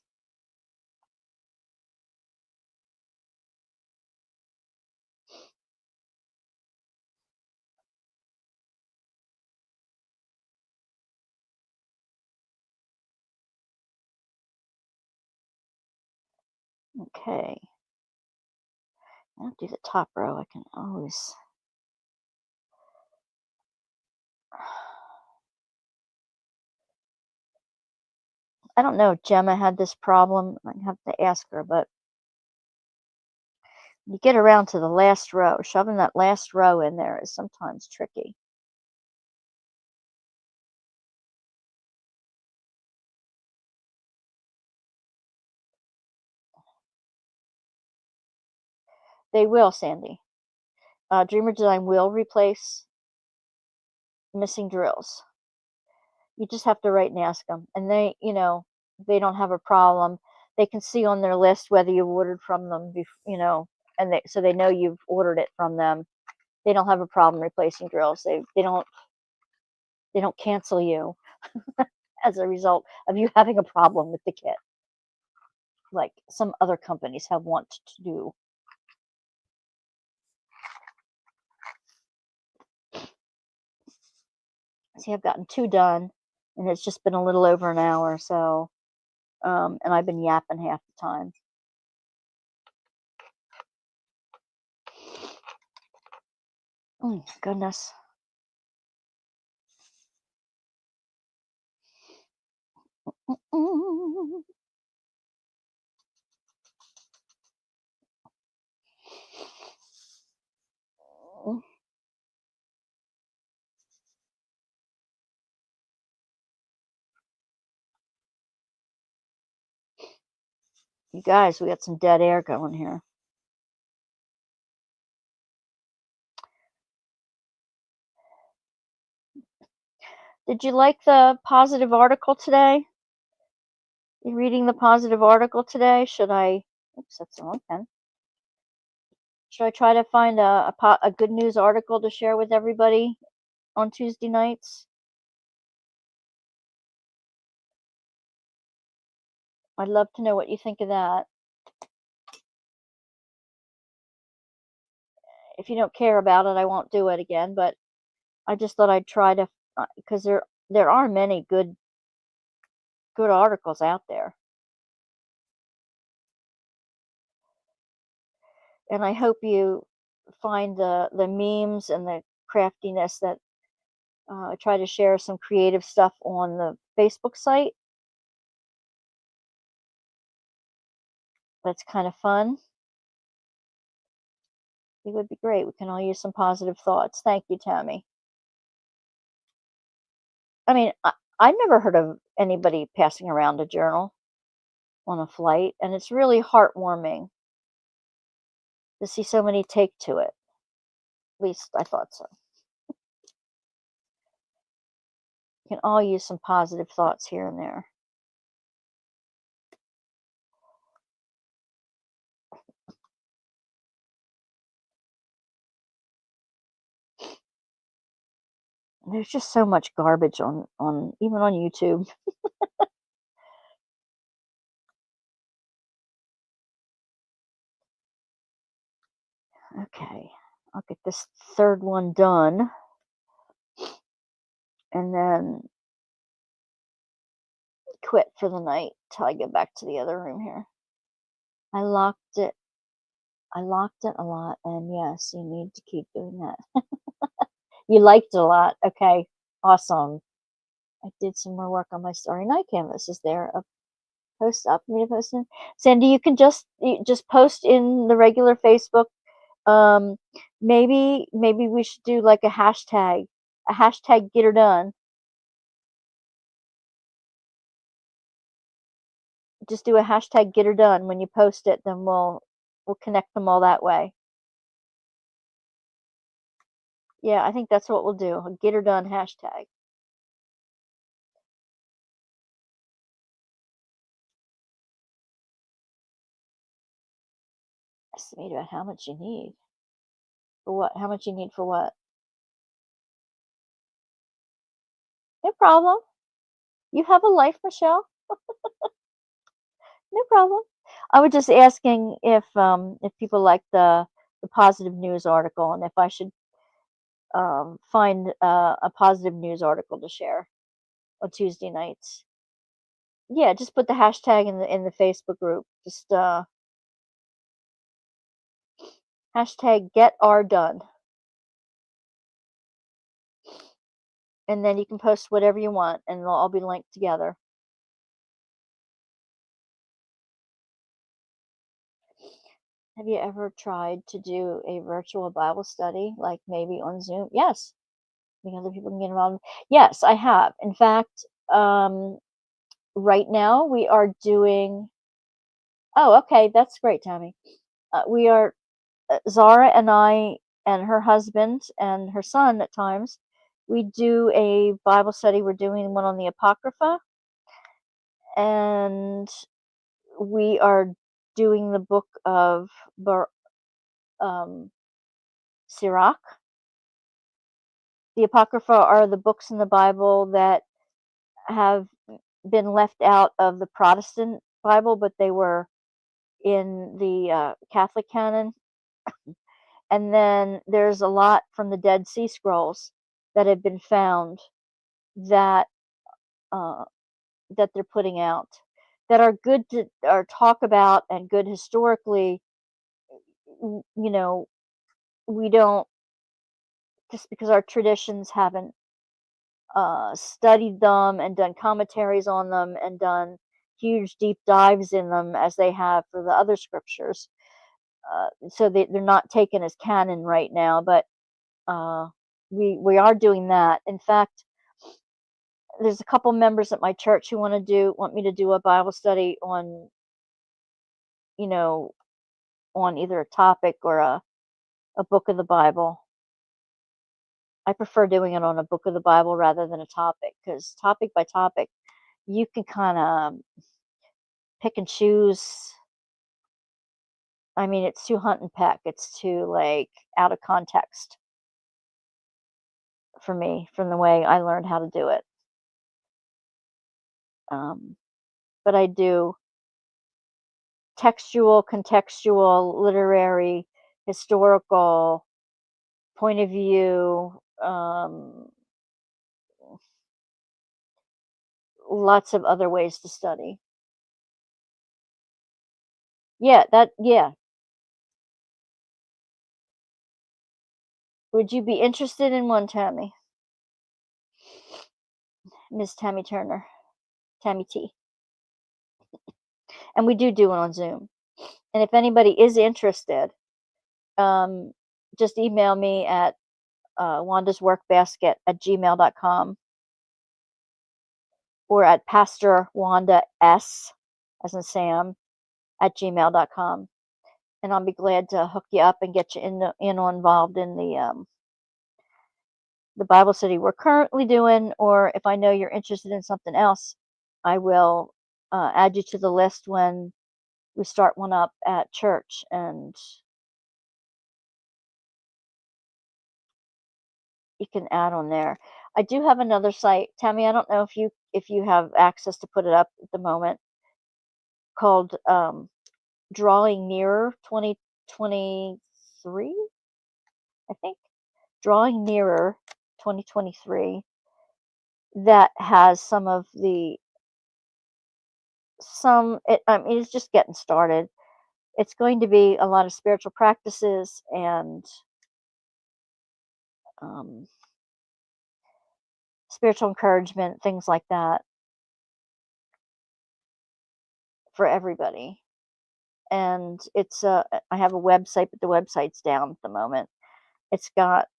Okay. I'll do the top row. I can always. I don't know if Gemma had this problem. I have to ask her, but you get around to the last row. Shoving that last row in there is sometimes tricky. They will, Sandy. Dreamer Design will replace missing drills. You just have to write and ask them. And they don't have a problem. They can see on their list whether you ordered from them, and so they know you've ordered it from them. They don't have a problem replacing drills. They don't cancel you as a result of you having a problem with the kit, like some other companies have wanted to do. See, I've gotten 2 done, and it's just been a little over an hour, so, and I've been yapping half the time. Oh, goodness. You guys, we got some dead air going here. Did you like the positive article today? You reading the positive article today? Should I? Oops, that's the wrong pen. Should I try to find a good news article to share with everybody on Tuesday nights? I'd love to know what you think of that. If you don't care about it, I won't do it again, but I just thought I'd try to, because there are many good articles out there, and I hope you find the memes and the craftiness that I try to share some creative stuff on the Facebook site. That's kind of fun. It would be great. We can all use some positive thoughts. Thank you, Tammy. I mean, I never heard of anybody passing around a journal on a flight, and it's really heartwarming to see so many take to it. At least I thought so. We can all use some positive thoughts here and there. There's just so much garbage on even on YouTube. Okay, I'll get this third one done, and then quit for the night till I get back to the other room here. I locked it. I locked it a lot, and yes, you need to keep doing that. You liked it a lot. Okay, awesome. I did some more work on my Starry Night canvas. Is there a post up for me to post in? Sandy, you just post in the regular Facebook. Um, maybe we should do like a hashtag get her done. Just do a hashtag get her done when you post it, then we'll connect them all that way. Yeah, I think that's what we'll do. A get her done hashtag. Estimate about how much you need. For what? How much you need for what? No problem. You have a life, Michelle. No problem. I was just asking if people like the positive news article, and if I should find a positive news article to share on Tuesday nights. Yeah, just put the hashtag in the Facebook group. Just hashtag get R done, and then you can post whatever you want, and they'll all be linked together. Have you ever tried to do a virtual Bible study, like maybe on Zoom? Yes, because other people can get involved. Yes, I have. In fact, right now we are doing. Oh, okay, that's great, Tammy. We are Zara and I and her husband and her son at times. We do a Bible study. We're doing one on the Apocrypha, and we are doing the book of um, Sirach. The Apocrypha are the books in the Bible that have been left out of the Protestant Bible, but they were in the Catholic canon. And then there's a lot from the Dead Sea Scrolls that have been found that uh, that they're putting out that are good to or talk about and good historically. You know, we don't, just because our traditions haven't studied them and done commentaries on them and done huge deep dives in them as they have for the other scriptures. So they're not taken as canon right now, but uh, we are doing that. In fact, there's a couple members at my church who want me to do a Bible study on, you know, on either a topic or a book of the Bible. I prefer doing it on a book of the Bible rather than a topic, because topic by topic, you can kind of pick and choose. I mean, it's too hunt and peck. It's too like out of context for me from the way I learned how to do it. Um, but I do. textual, contextual, literary, historical point of view, lots of other ways to study. Yeah. Would you be interested in one, Tammy? Miss Tammy Turner, Tammy T. And we do it on Zoom. And if anybody is interested, um, just email me at wanda'sworkbasket@gmail.com or at Pastor Wanda S, as in Sam, @gmail.com. And I'll be glad to hook you up and get you in or involved in the Bible study we're currently doing, or if I know you're interested in something else, I will add you to the list when we start one up at church, and you can add on there. I do have another site, Tammy. I don't know if you have access to put it up at the moment, called Drawing Nearer 2023. I think Drawing Nearer 2023. That has some of the some. I mean, it's just getting started. It's going to be a lot of spiritual practices and um, spiritual encouragement, things like that for everybody. And I have a website, but the website's down at the moment. It's got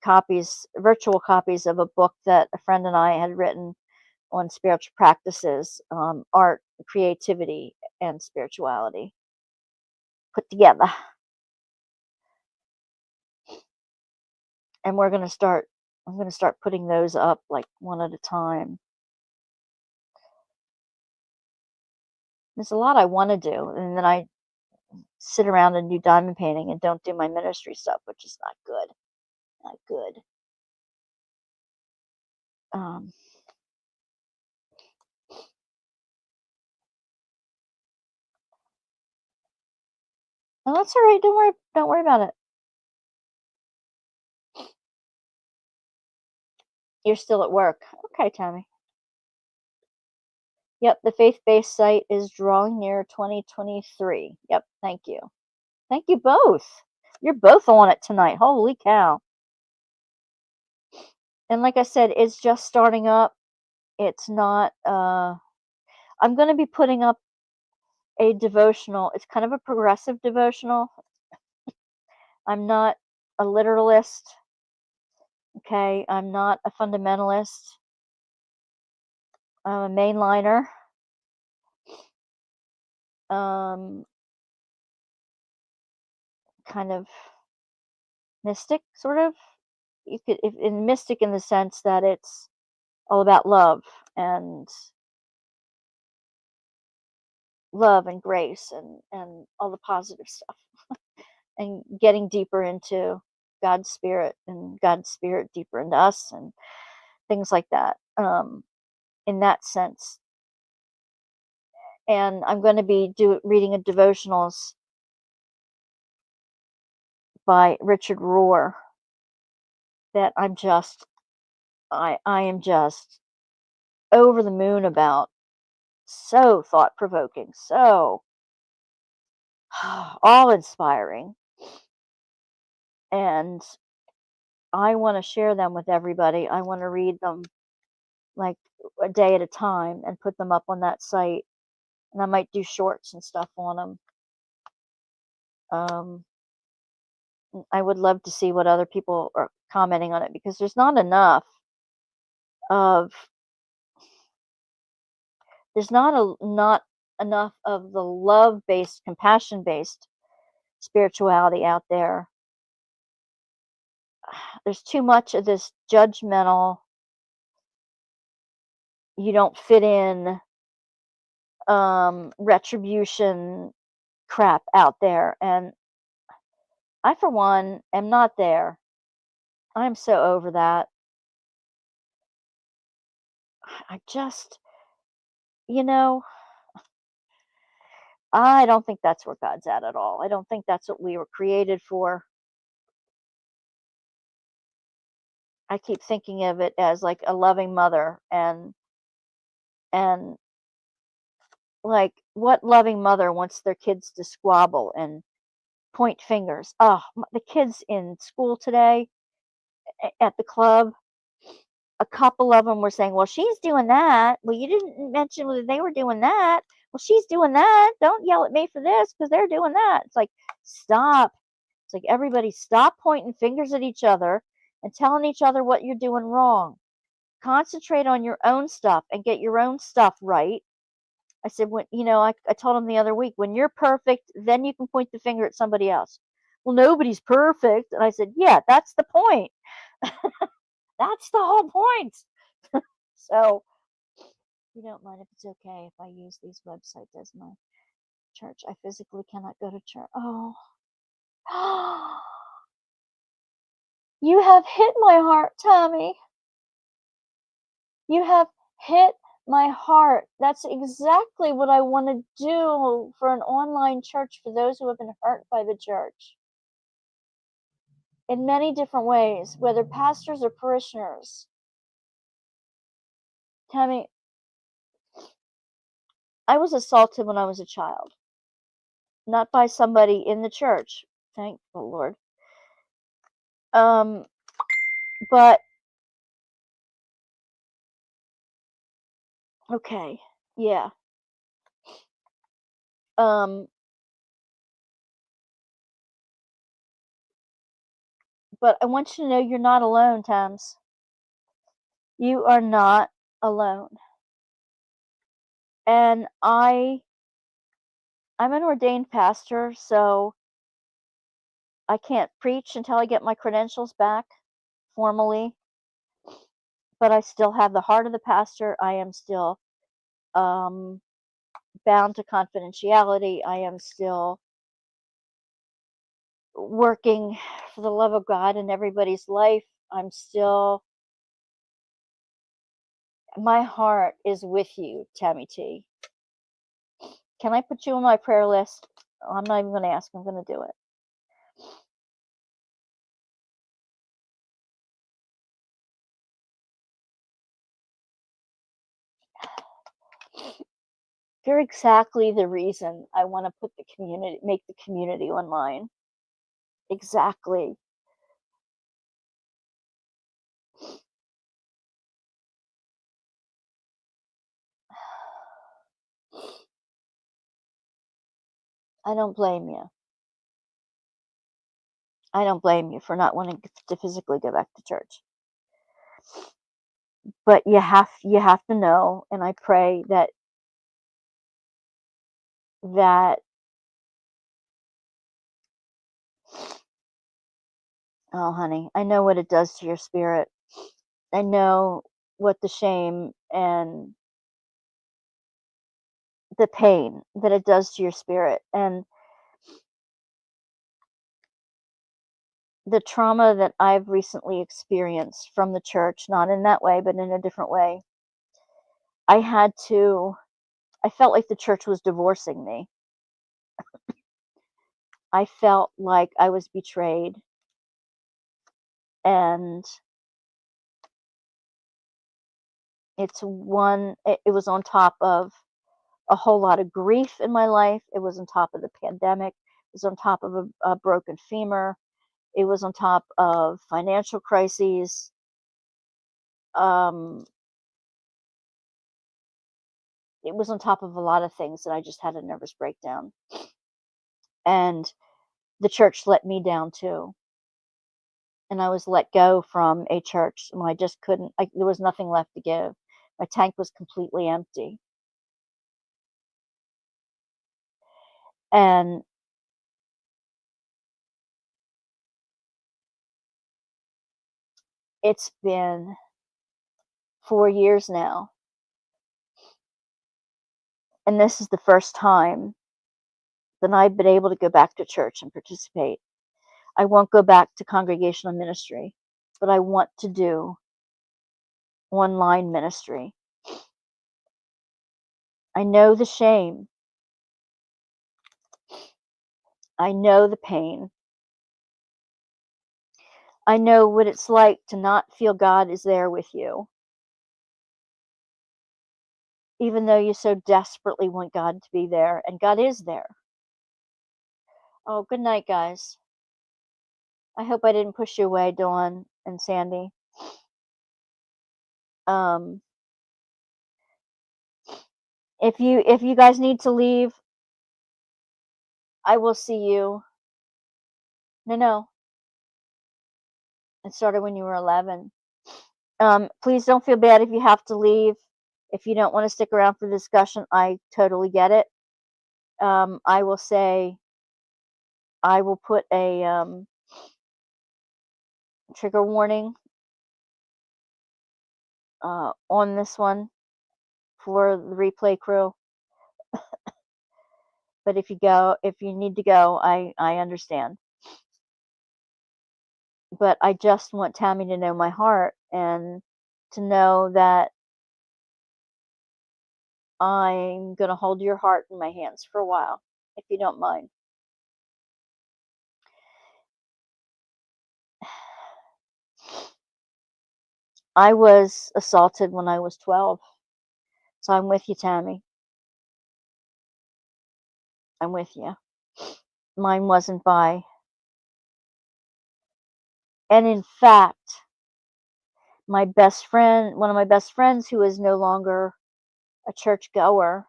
virtual copies of a book that a friend and I had written on spiritual practices, art, creativity, and spirituality put together. And I'm going to start putting those up like one at a time. There's a lot I want to do, and then I sit around and do diamond painting and don't do my ministry stuff, which is not good. Not good. Um, no, that's all right. Don't worry about it. You're still at work. Okay, Tammy. Yep, the faith-based site is Drawing Near 2023. Yep, thank you. Thank you both. You're both on it tonight. Holy cow. And like I said, it's just starting up. It's not I'm going to be putting up a devotional. It's kind of a progressive devotional. I'm not a literalist. Okay, I'm not a fundamentalist. I'm a mainliner. Um, kind of mystic, sort of. You could, if in mystic in the sense that it's all about and love and grace and all the positive stuff, and getting deeper into God's spirit and God's spirit deeper into us and things like that. In that sense, and I'm going to be reading a devotionals by Richard Rohr that I am just over the moon about. So thought provoking, so awe inspiring, and I want to share them with everybody. I want to read them like a day at a time and put them up on that site, and I might do shorts and stuff on them. Um, I would love to see what other people are commenting on it, because there's of not enough of the love based, compassion based spirituality out there. There's too much of this judgmental, you don't fit in, retribution crap out there, and I for one am not there. I'm so over that. I just, you know, I don't think that's where God's at all. I don't think that's what we were created for. I keep thinking of it as like a loving mother, and like what loving mother wants their kids to squabble and point fingers? Oh, the kids in school today at the club, a couple of them were saying, "Well, she's doing that. Well, you didn't mention whether they were doing that. Well, she's doing that. Don't yell at me for this because they're doing that." It's like, stop. It's like, everybody stop pointing fingers at each other and telling each other what you're doing wrong. Concentrate on your own stuff and get your own stuff right. I said, I told him the other week, when you're perfect, then you can point the finger at somebody else. Well, nobody's perfect. And I said, yeah, that's the point. That's the whole point. So, you don't mind if it's okay if I use these websites as my church. I physically cannot go to church. Oh, you have hit my heart, Tommy. You have hit my heart. That's exactly what I want to do for an online church for those who have been hurt by the church in many different ways, whether pastors or parishioners. Tammy, I was assaulted when I was a child, not by somebody in the church, thank the Lord. But okay, yeah. But I want you to know you're not alone, Tams. You are not alone. And I'm an ordained pastor, so I can't preach until I get my credentials back formally. But I still have the heart of the pastor. I am still bound to confidentiality. I am still working for the love of God in everybody's life. My heart is with you, Tammy T. Can I put you on my prayer list? I'm not even going to ask. I'm going to do it. You're exactly the reason I want to make the community online. Exactly. I don't blame you. I don't blame you for not wanting to physically go back to church. But you have to know, and I pray that oh honey, I know what it does to your spirit. I know what the shame and the pain that it does to your spirit, and the trauma that I've recently experienced from the church, not in that way, but in a different way. I felt like the church was divorcing me. I felt like I was betrayed, and it was on top of a whole lot of grief in my life. It was on top of the pandemic. It was on top of a broken femur. It was on top of financial crises. It was on top of a lot of things that I just had a nervous breakdown. And the church let me down too. And I was let go from a church when I just couldn't, there was nothing left to give. My tank was completely empty. And it's been 4 years now. And this is the first time that I've been able to go back to church and participate. I won't go back to congregational ministry, but I want to do online ministry. I know the shame I know the pain. I know what it's like to not feel God is there with you, even though you so desperately want God to be there, and God is there. Oh, good night, guys. I hope I didn't push you away, Dawn and Sandy. Um, if you guys need to leave, I will see you. No, no, it started when you were 11. Please don't feel bad if you have to leave. If you don't want to stick around for the discussion, I totally get it. I will say, I will put a trigger warning on this one for the replay crew. But if you need to go, I understand. But I just want Tammy to know my heart and to know that I'm going to hold your heart in my hands for a while, if you don't mind. I was assaulted when I was 12. So I'm with you, Tammy. I'm with you. Mine wasn't by. And in fact, one of my best friends who is no longer a church goer,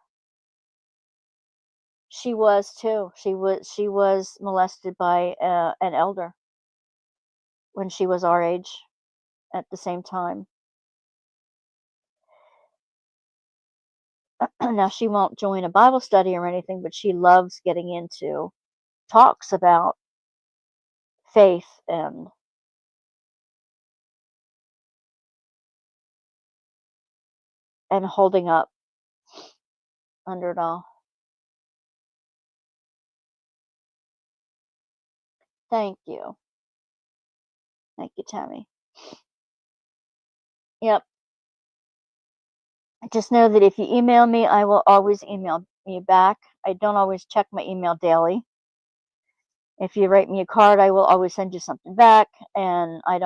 she was too. She was molested by an elder when she was our age at the same time. Now she won't join a Bible study or anything, but she loves getting into talks about faith and holding up under it all. Thank you. Thank you, Tammy. Yep. Just know that if you email me, I will always email you back. I don't always check my email daily. If you write me a card, I will always send you something back, and I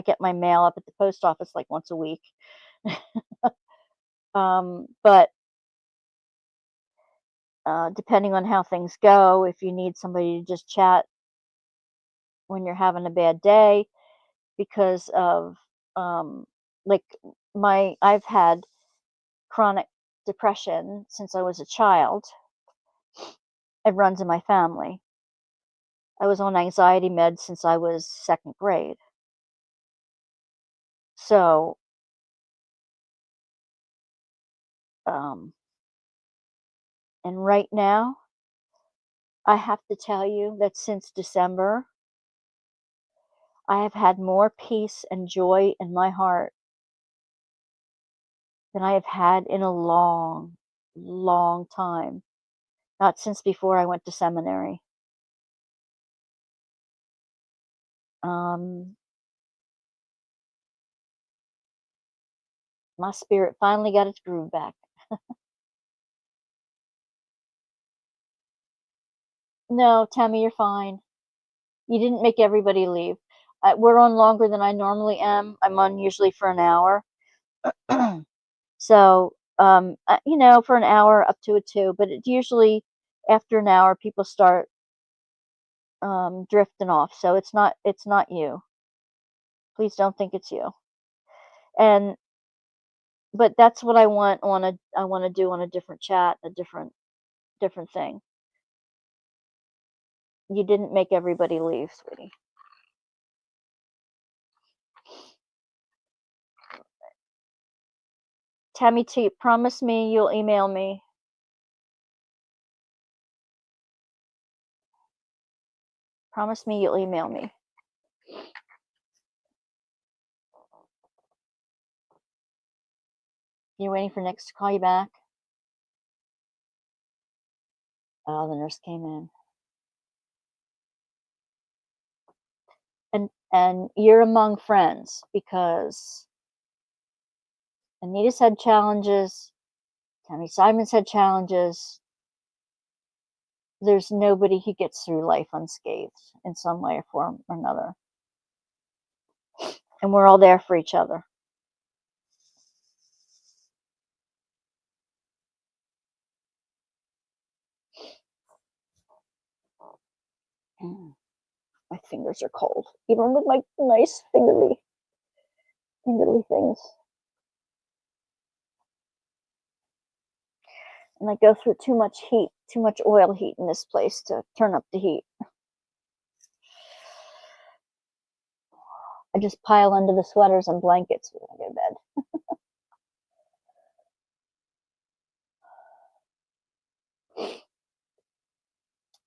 get my mail up at the post office like once a week. But depending on how things go, if you need somebody to just chat when you're having a bad day because of I've had chronic depression since I was a child. It runs in my family. I was on anxiety meds since I was second grade. So, and right now, I have to tell you that since December, I have had more peace and joy in my heart than I have had in a long, long time. Not since before I went to seminary. My spirit finally got its groove back. No, Tammy, you're fine. You didn't make everybody leave. We're on longer than I normally am. I'm on usually for an hour. So, for an hour up to a 2, but it's usually after an hour people start drifting off. So it's not you. Please don't think it's you. And but that's what I want to do on a different chat, a different thing. You didn't make everybody leave, sweetie. Tammy T, promise me you'll email me. Promise me you'll email me. You're waiting for Nick to call you back? Oh, the nurse came in. And you're among friends because Anita's had challenges, Tammy Simon's had challenges, there's nobody who gets through life unscathed in some way, form, or another. And we're all there for each other. My fingers are cold, even with my nice fingerly things. And I go through too much heat, too much oil heat in this place to turn up the heat. I just pile under the sweaters and blankets when I go to bed.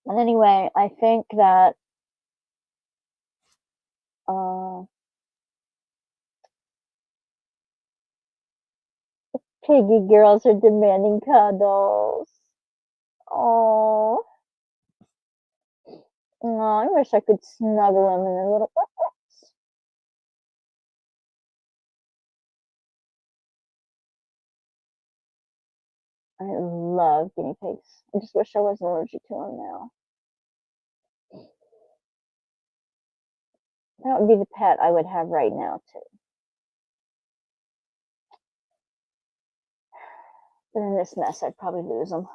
And anyway, I think that piggy girls are demanding cuddles. Oh, I wish I could snuggle them in their little butts. I love guinea pigs. I just wish I wasn't allergic to them now. That would be the pet I would have right now, too. But in this mess, I'd probably lose them.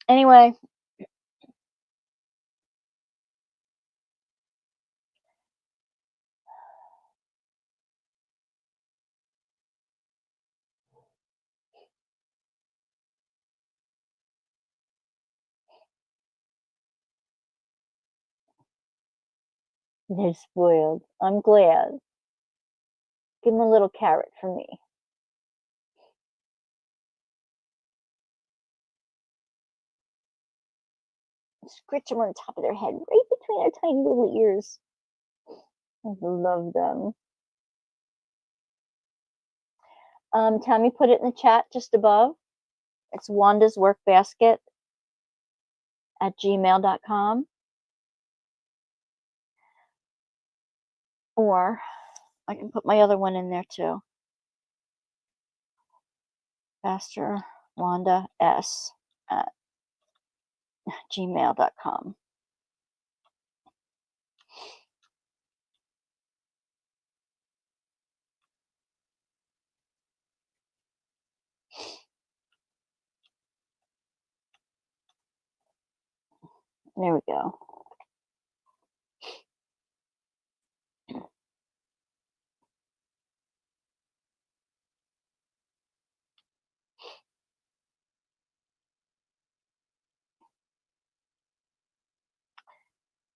Anyway, they're spoiled. I'm glad. Give them a little carrot from me. Scritch them on the top of their head, right between their tiny little ears. I love them. Tammy put it in the chat just above. It's Wanda's Workbasket at gmail.com. Or I can put my other one in there too. Pastor Wanda S at gmail.com. There we go.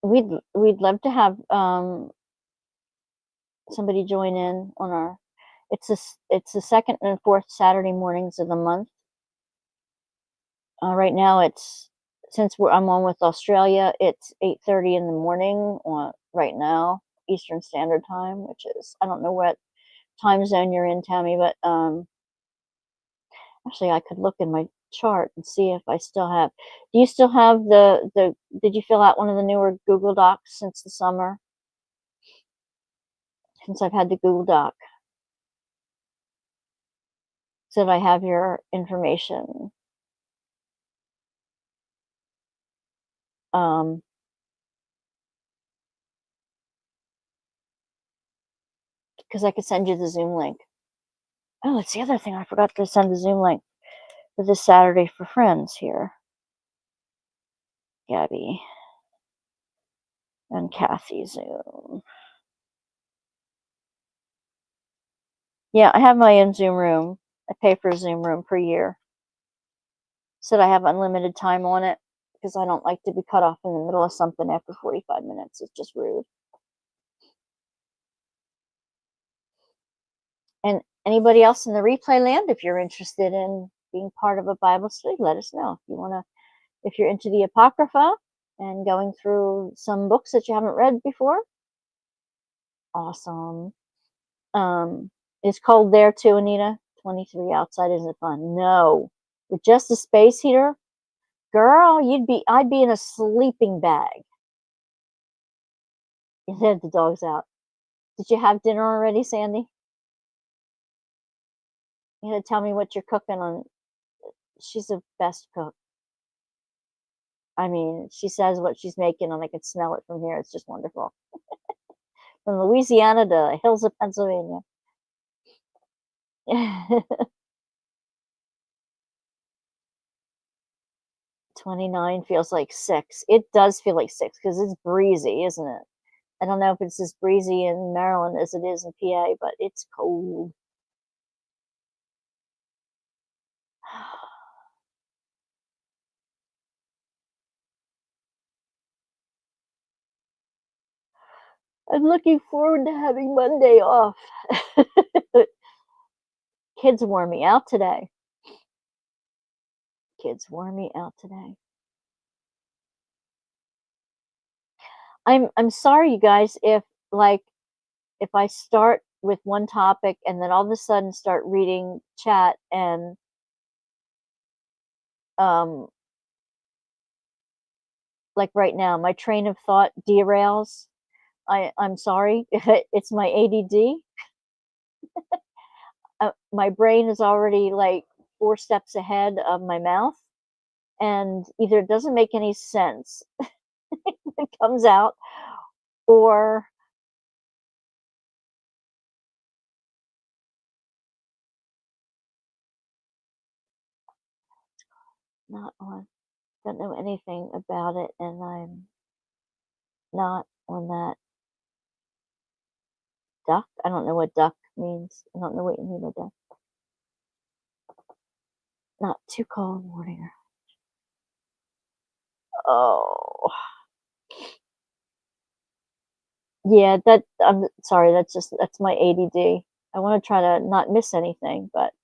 We'd love to have somebody join in on our. It's the second and fourth Saturday mornings of the month. Right now, since I'm on with Australia, it's 8:30 in the morning right now, Eastern Standard Time, which is, I don't know what time zone you're in, Tammy, but actually I could look in my chart and see if I still have. Do you still have did you fill out one of the newer Google Docs since the summer? Since I've had the Google Doc. So that I have your information. Because I could send you the Zoom link. Oh, it's the other thing. I forgot to send the Zoom link for this Saturday for friends here. Gabby and Kathy Zoom. Yeah, I have my own Zoom room. I pay for a Zoom room per year. Said I have unlimited time on it because I don't like to be cut off in the middle of something after 45 minutes. It's just rude. And anybody else in the replay land, if you're interested in being part of a Bible study, let us know. If you're into the Apocrypha and going through some books that you haven't read before, awesome. It's cold there too, Anita. 23 outside, isn't it fun? No. With just a space heater, girl, I'd be in a sleeping bag. You said the dog's out. Did you have dinner already, Sandy? You gotta tell me what you're cooking on. She's the best cook. I mean, she says what she's making, and I can smell it from here. It's just wonderful. From Louisiana to the hills of Pennsylvania. 29 feels like 6. It does feel like 6 because it's breezy, isn't it? I don't know if it's as breezy in Maryland as it is in PA, but it's cold. I'm looking forward to having Monday off. Kids wore me out today. Kids wore me out today. I'm sorry, you guys, if like if I start with one topic and then all of a sudden start reading chat and um like right now my train of thought derails. I'm sorry. It's my ADD. My brain is already like 4 steps ahead of my mouth, and either it doesn't make any sense, it comes out, or not on. Don't know anything about it, and I'm not on that. Duck? I don't know what duck means. I don't know what you mean by duck. Not too cold morning. Oh, yeah. That I'm sorry. That's my ADD. I want to try to not miss anything, but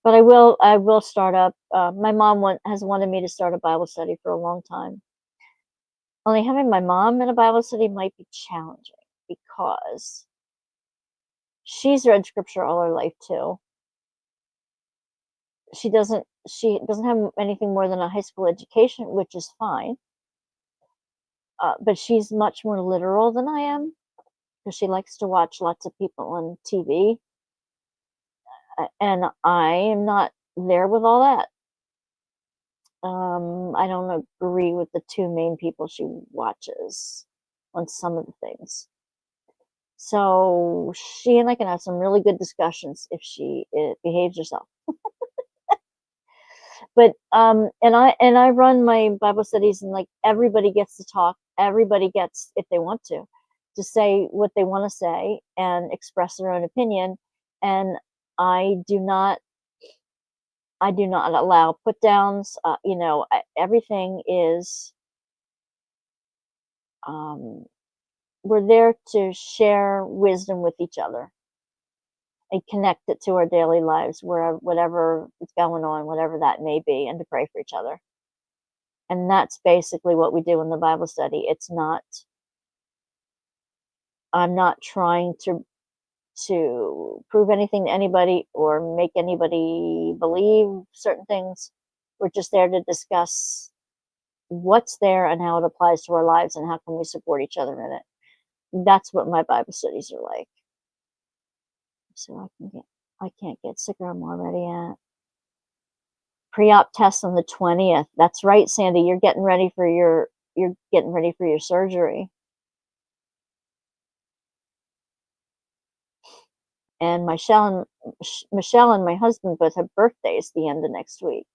I will start up. My mom has wanted me to start a Bible study for a long time. Only having my mom in a Bible study might be challenging because she's read scripture all her life too. She doesn't have anything more than a high school education, which is fine. But she's much more literal than I am because she likes to watch lots of people on TV, and I am not there with all that. I don't agree with the two main people she watches on some of the things. So she and I can have some really good discussions if she behaves herself. But and I run my Bible studies, and like everybody gets to talk. Everybody gets, if they want to say what they want to say and express their own opinion. And I do not I do not allow put downs. Everything is um, we're there to share wisdom with each other and connect it to our daily lives, where whatever is going on, whatever that may be, and to pray for each other. And that's basically what we do in the Bible study. I'm not trying to prove anything to anybody or make anybody believe certain things. We're just there to discuss what's there and how it applies to our lives and how can we support each other in it. That's what my Bible studies are like. So I can't get sicker. I'm already at pre-op test on the 20th. That's right, Sandy. You're getting ready for your surgery. And Michelle and my husband both have birthdays the end of next week.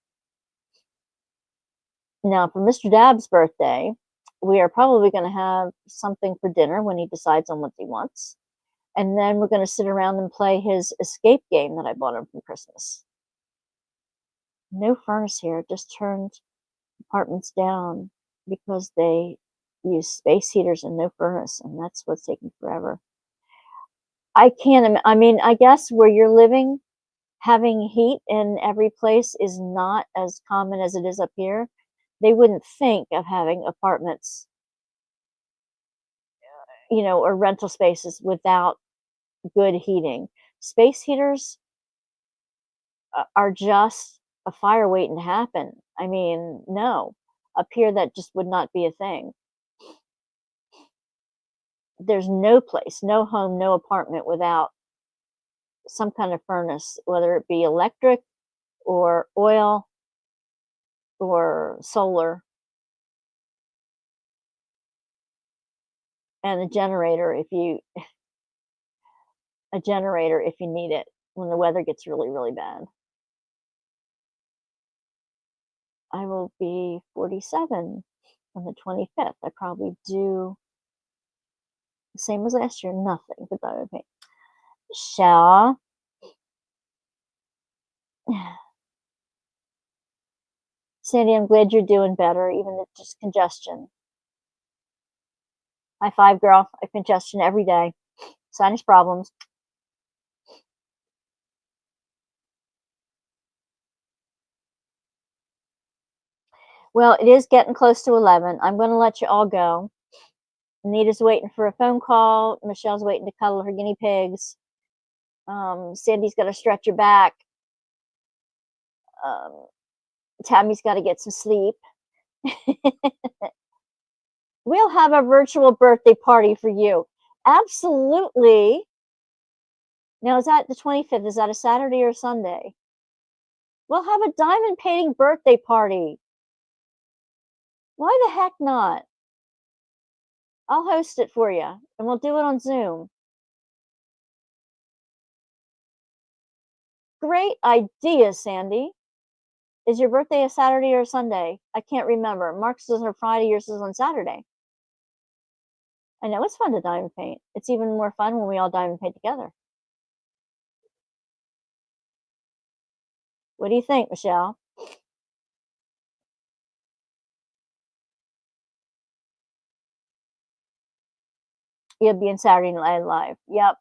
Now, for Mr. Dabb's birthday, we are probably going to have something for dinner when he decides on what he wants. And then we're going to sit around and play his escape game that I bought him from Christmas. No furnace here. Just turned apartments down because they use space heaters and no furnace, and that's what's taking forever. I guess where you're living, having heat in every place is not as common as it is up here. They wouldn't think of having apartments, or rental spaces without good heating. Space heaters are just a fire waiting to happen. I mean, no. Up here, that just would not be a thing. There's no place, no home, no apartment without some kind of furnace, whether it be electric or oil or solar, and a generator if you need it when the weather gets really, really bad. I will be 47 on the 25th. I probably do the same as last year, nothing but diamond paint. Shall Sandy, I'm glad you're doing better, even if just congestion. High five, girl. I have congestion every day. Sinus problems. Well, it is getting close to 11. I'm going to let you all go. Anita's waiting for a phone call. Michelle's waiting to cuddle her guinea pigs. Sandy's got to stretch her back. Tammy's got to get some sleep. We'll have a virtual birthday party for you. Absolutely. Now, is that the 25th? Is that a Saturday or a Sunday? We'll have a diamond painting birthday party. Why the heck not? I'll host it for you, and we'll do it on Zoom. Great idea, Sandy. Is your birthday a Saturday or a Sunday? I can't remember. Mark's is on Friday, yours is on Saturday. I know it's fun to diamond paint. It's even more fun when we all diamond paint together. What do you think, Michelle? You'll be in Saturday Night Live. Yep.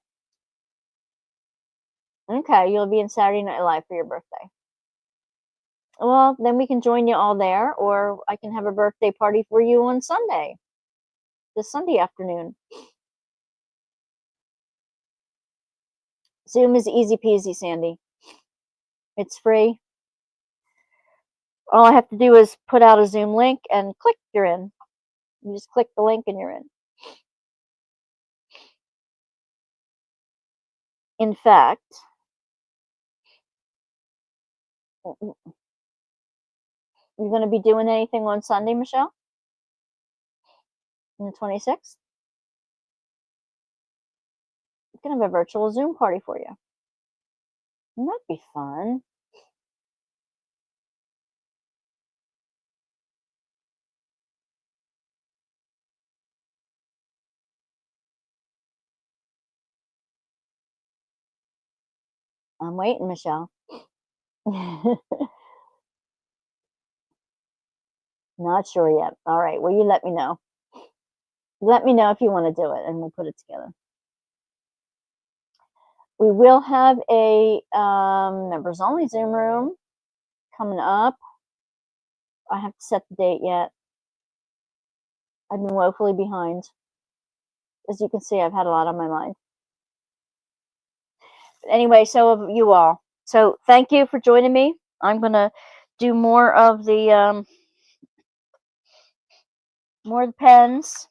Okay, you'll be in Saturday Night Live for your birthday. Well, then we can join you all there, or I can have a birthday party for you on Sunday. This Sunday afternoon. Zoom is easy peasy, Sandy. It's free. All I have to do is put out a Zoom link and click, you're in. You just click the link and you're in. In fact, you're going to be doing anything on Sunday, Michelle? On the 26th? I'm going to have a virtual Zoom party for you. That'd be fun. I'm waiting, Michelle. Not sure yet. All right. Well, you let me know. Let me know if you want to do it, and we'll put it together. We will have a members only Zoom room coming up. I have to set the date yet. I've been woefully behind. As you can see, I've had a lot on my mind. But anyway, so have you all. So thank you for joining me. I'm going to do more of the pens.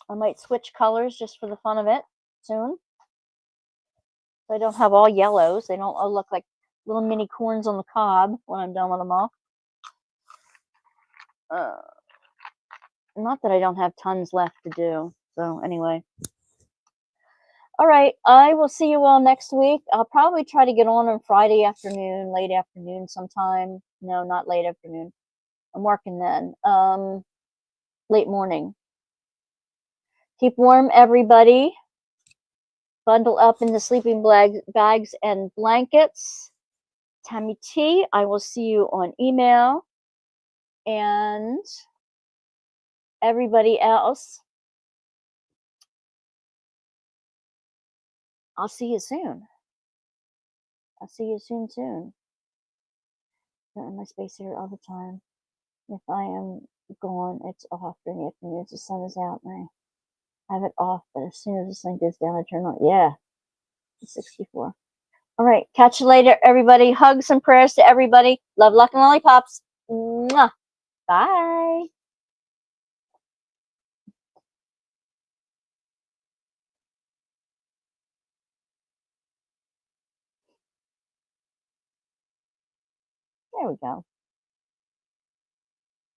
I might switch colors just for the fun of it soon. So I don't have all yellows. They don't all look like little mini corns on the cob when I'm done with them all. Not that I don't have tons left to do. So anyway. All right. I will see you all next week. I'll probably try to get on Friday afternoon, late afternoon sometime. No, not late afternoon. I'm working then. Late morning. Keep warm, everybody. Bundle up in the sleeping bags and blankets. Tammy T, I will see you on email. And everybody else, I'll see you soon. I'll see you soon. Not in my space here all the time. If I am gone, it's off during the afternoons. The sun is out and I have it off, but as soon as the sun goes down, I turn on. Yeah, it's 64. All right. Catch you later, everybody. Hugs and prayers to everybody. Love, luck, and lollipops. Mwah. Bye. There we go.